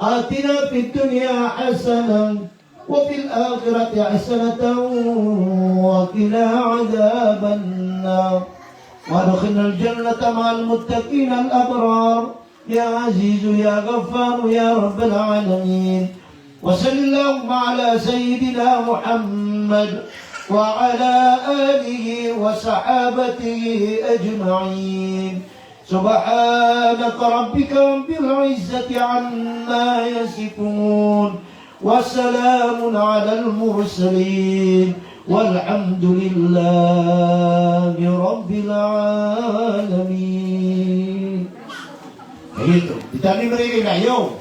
atina fid dunya hasanah wa fil akhirati hasanatan wa qina adzaban nar. Wa adkhilnal jannata ma'al muttaqin al abrar. يا عزيز يا غفار يا رب العالمين. وصل اللهم على سيدنا محمد وعلى آله وصحابته أجمعين. سبحانك ربك رب العزة عما يصفون وسلام على المرسلين والحمد لله رب العالمين. Itu, ditani mereka kayo.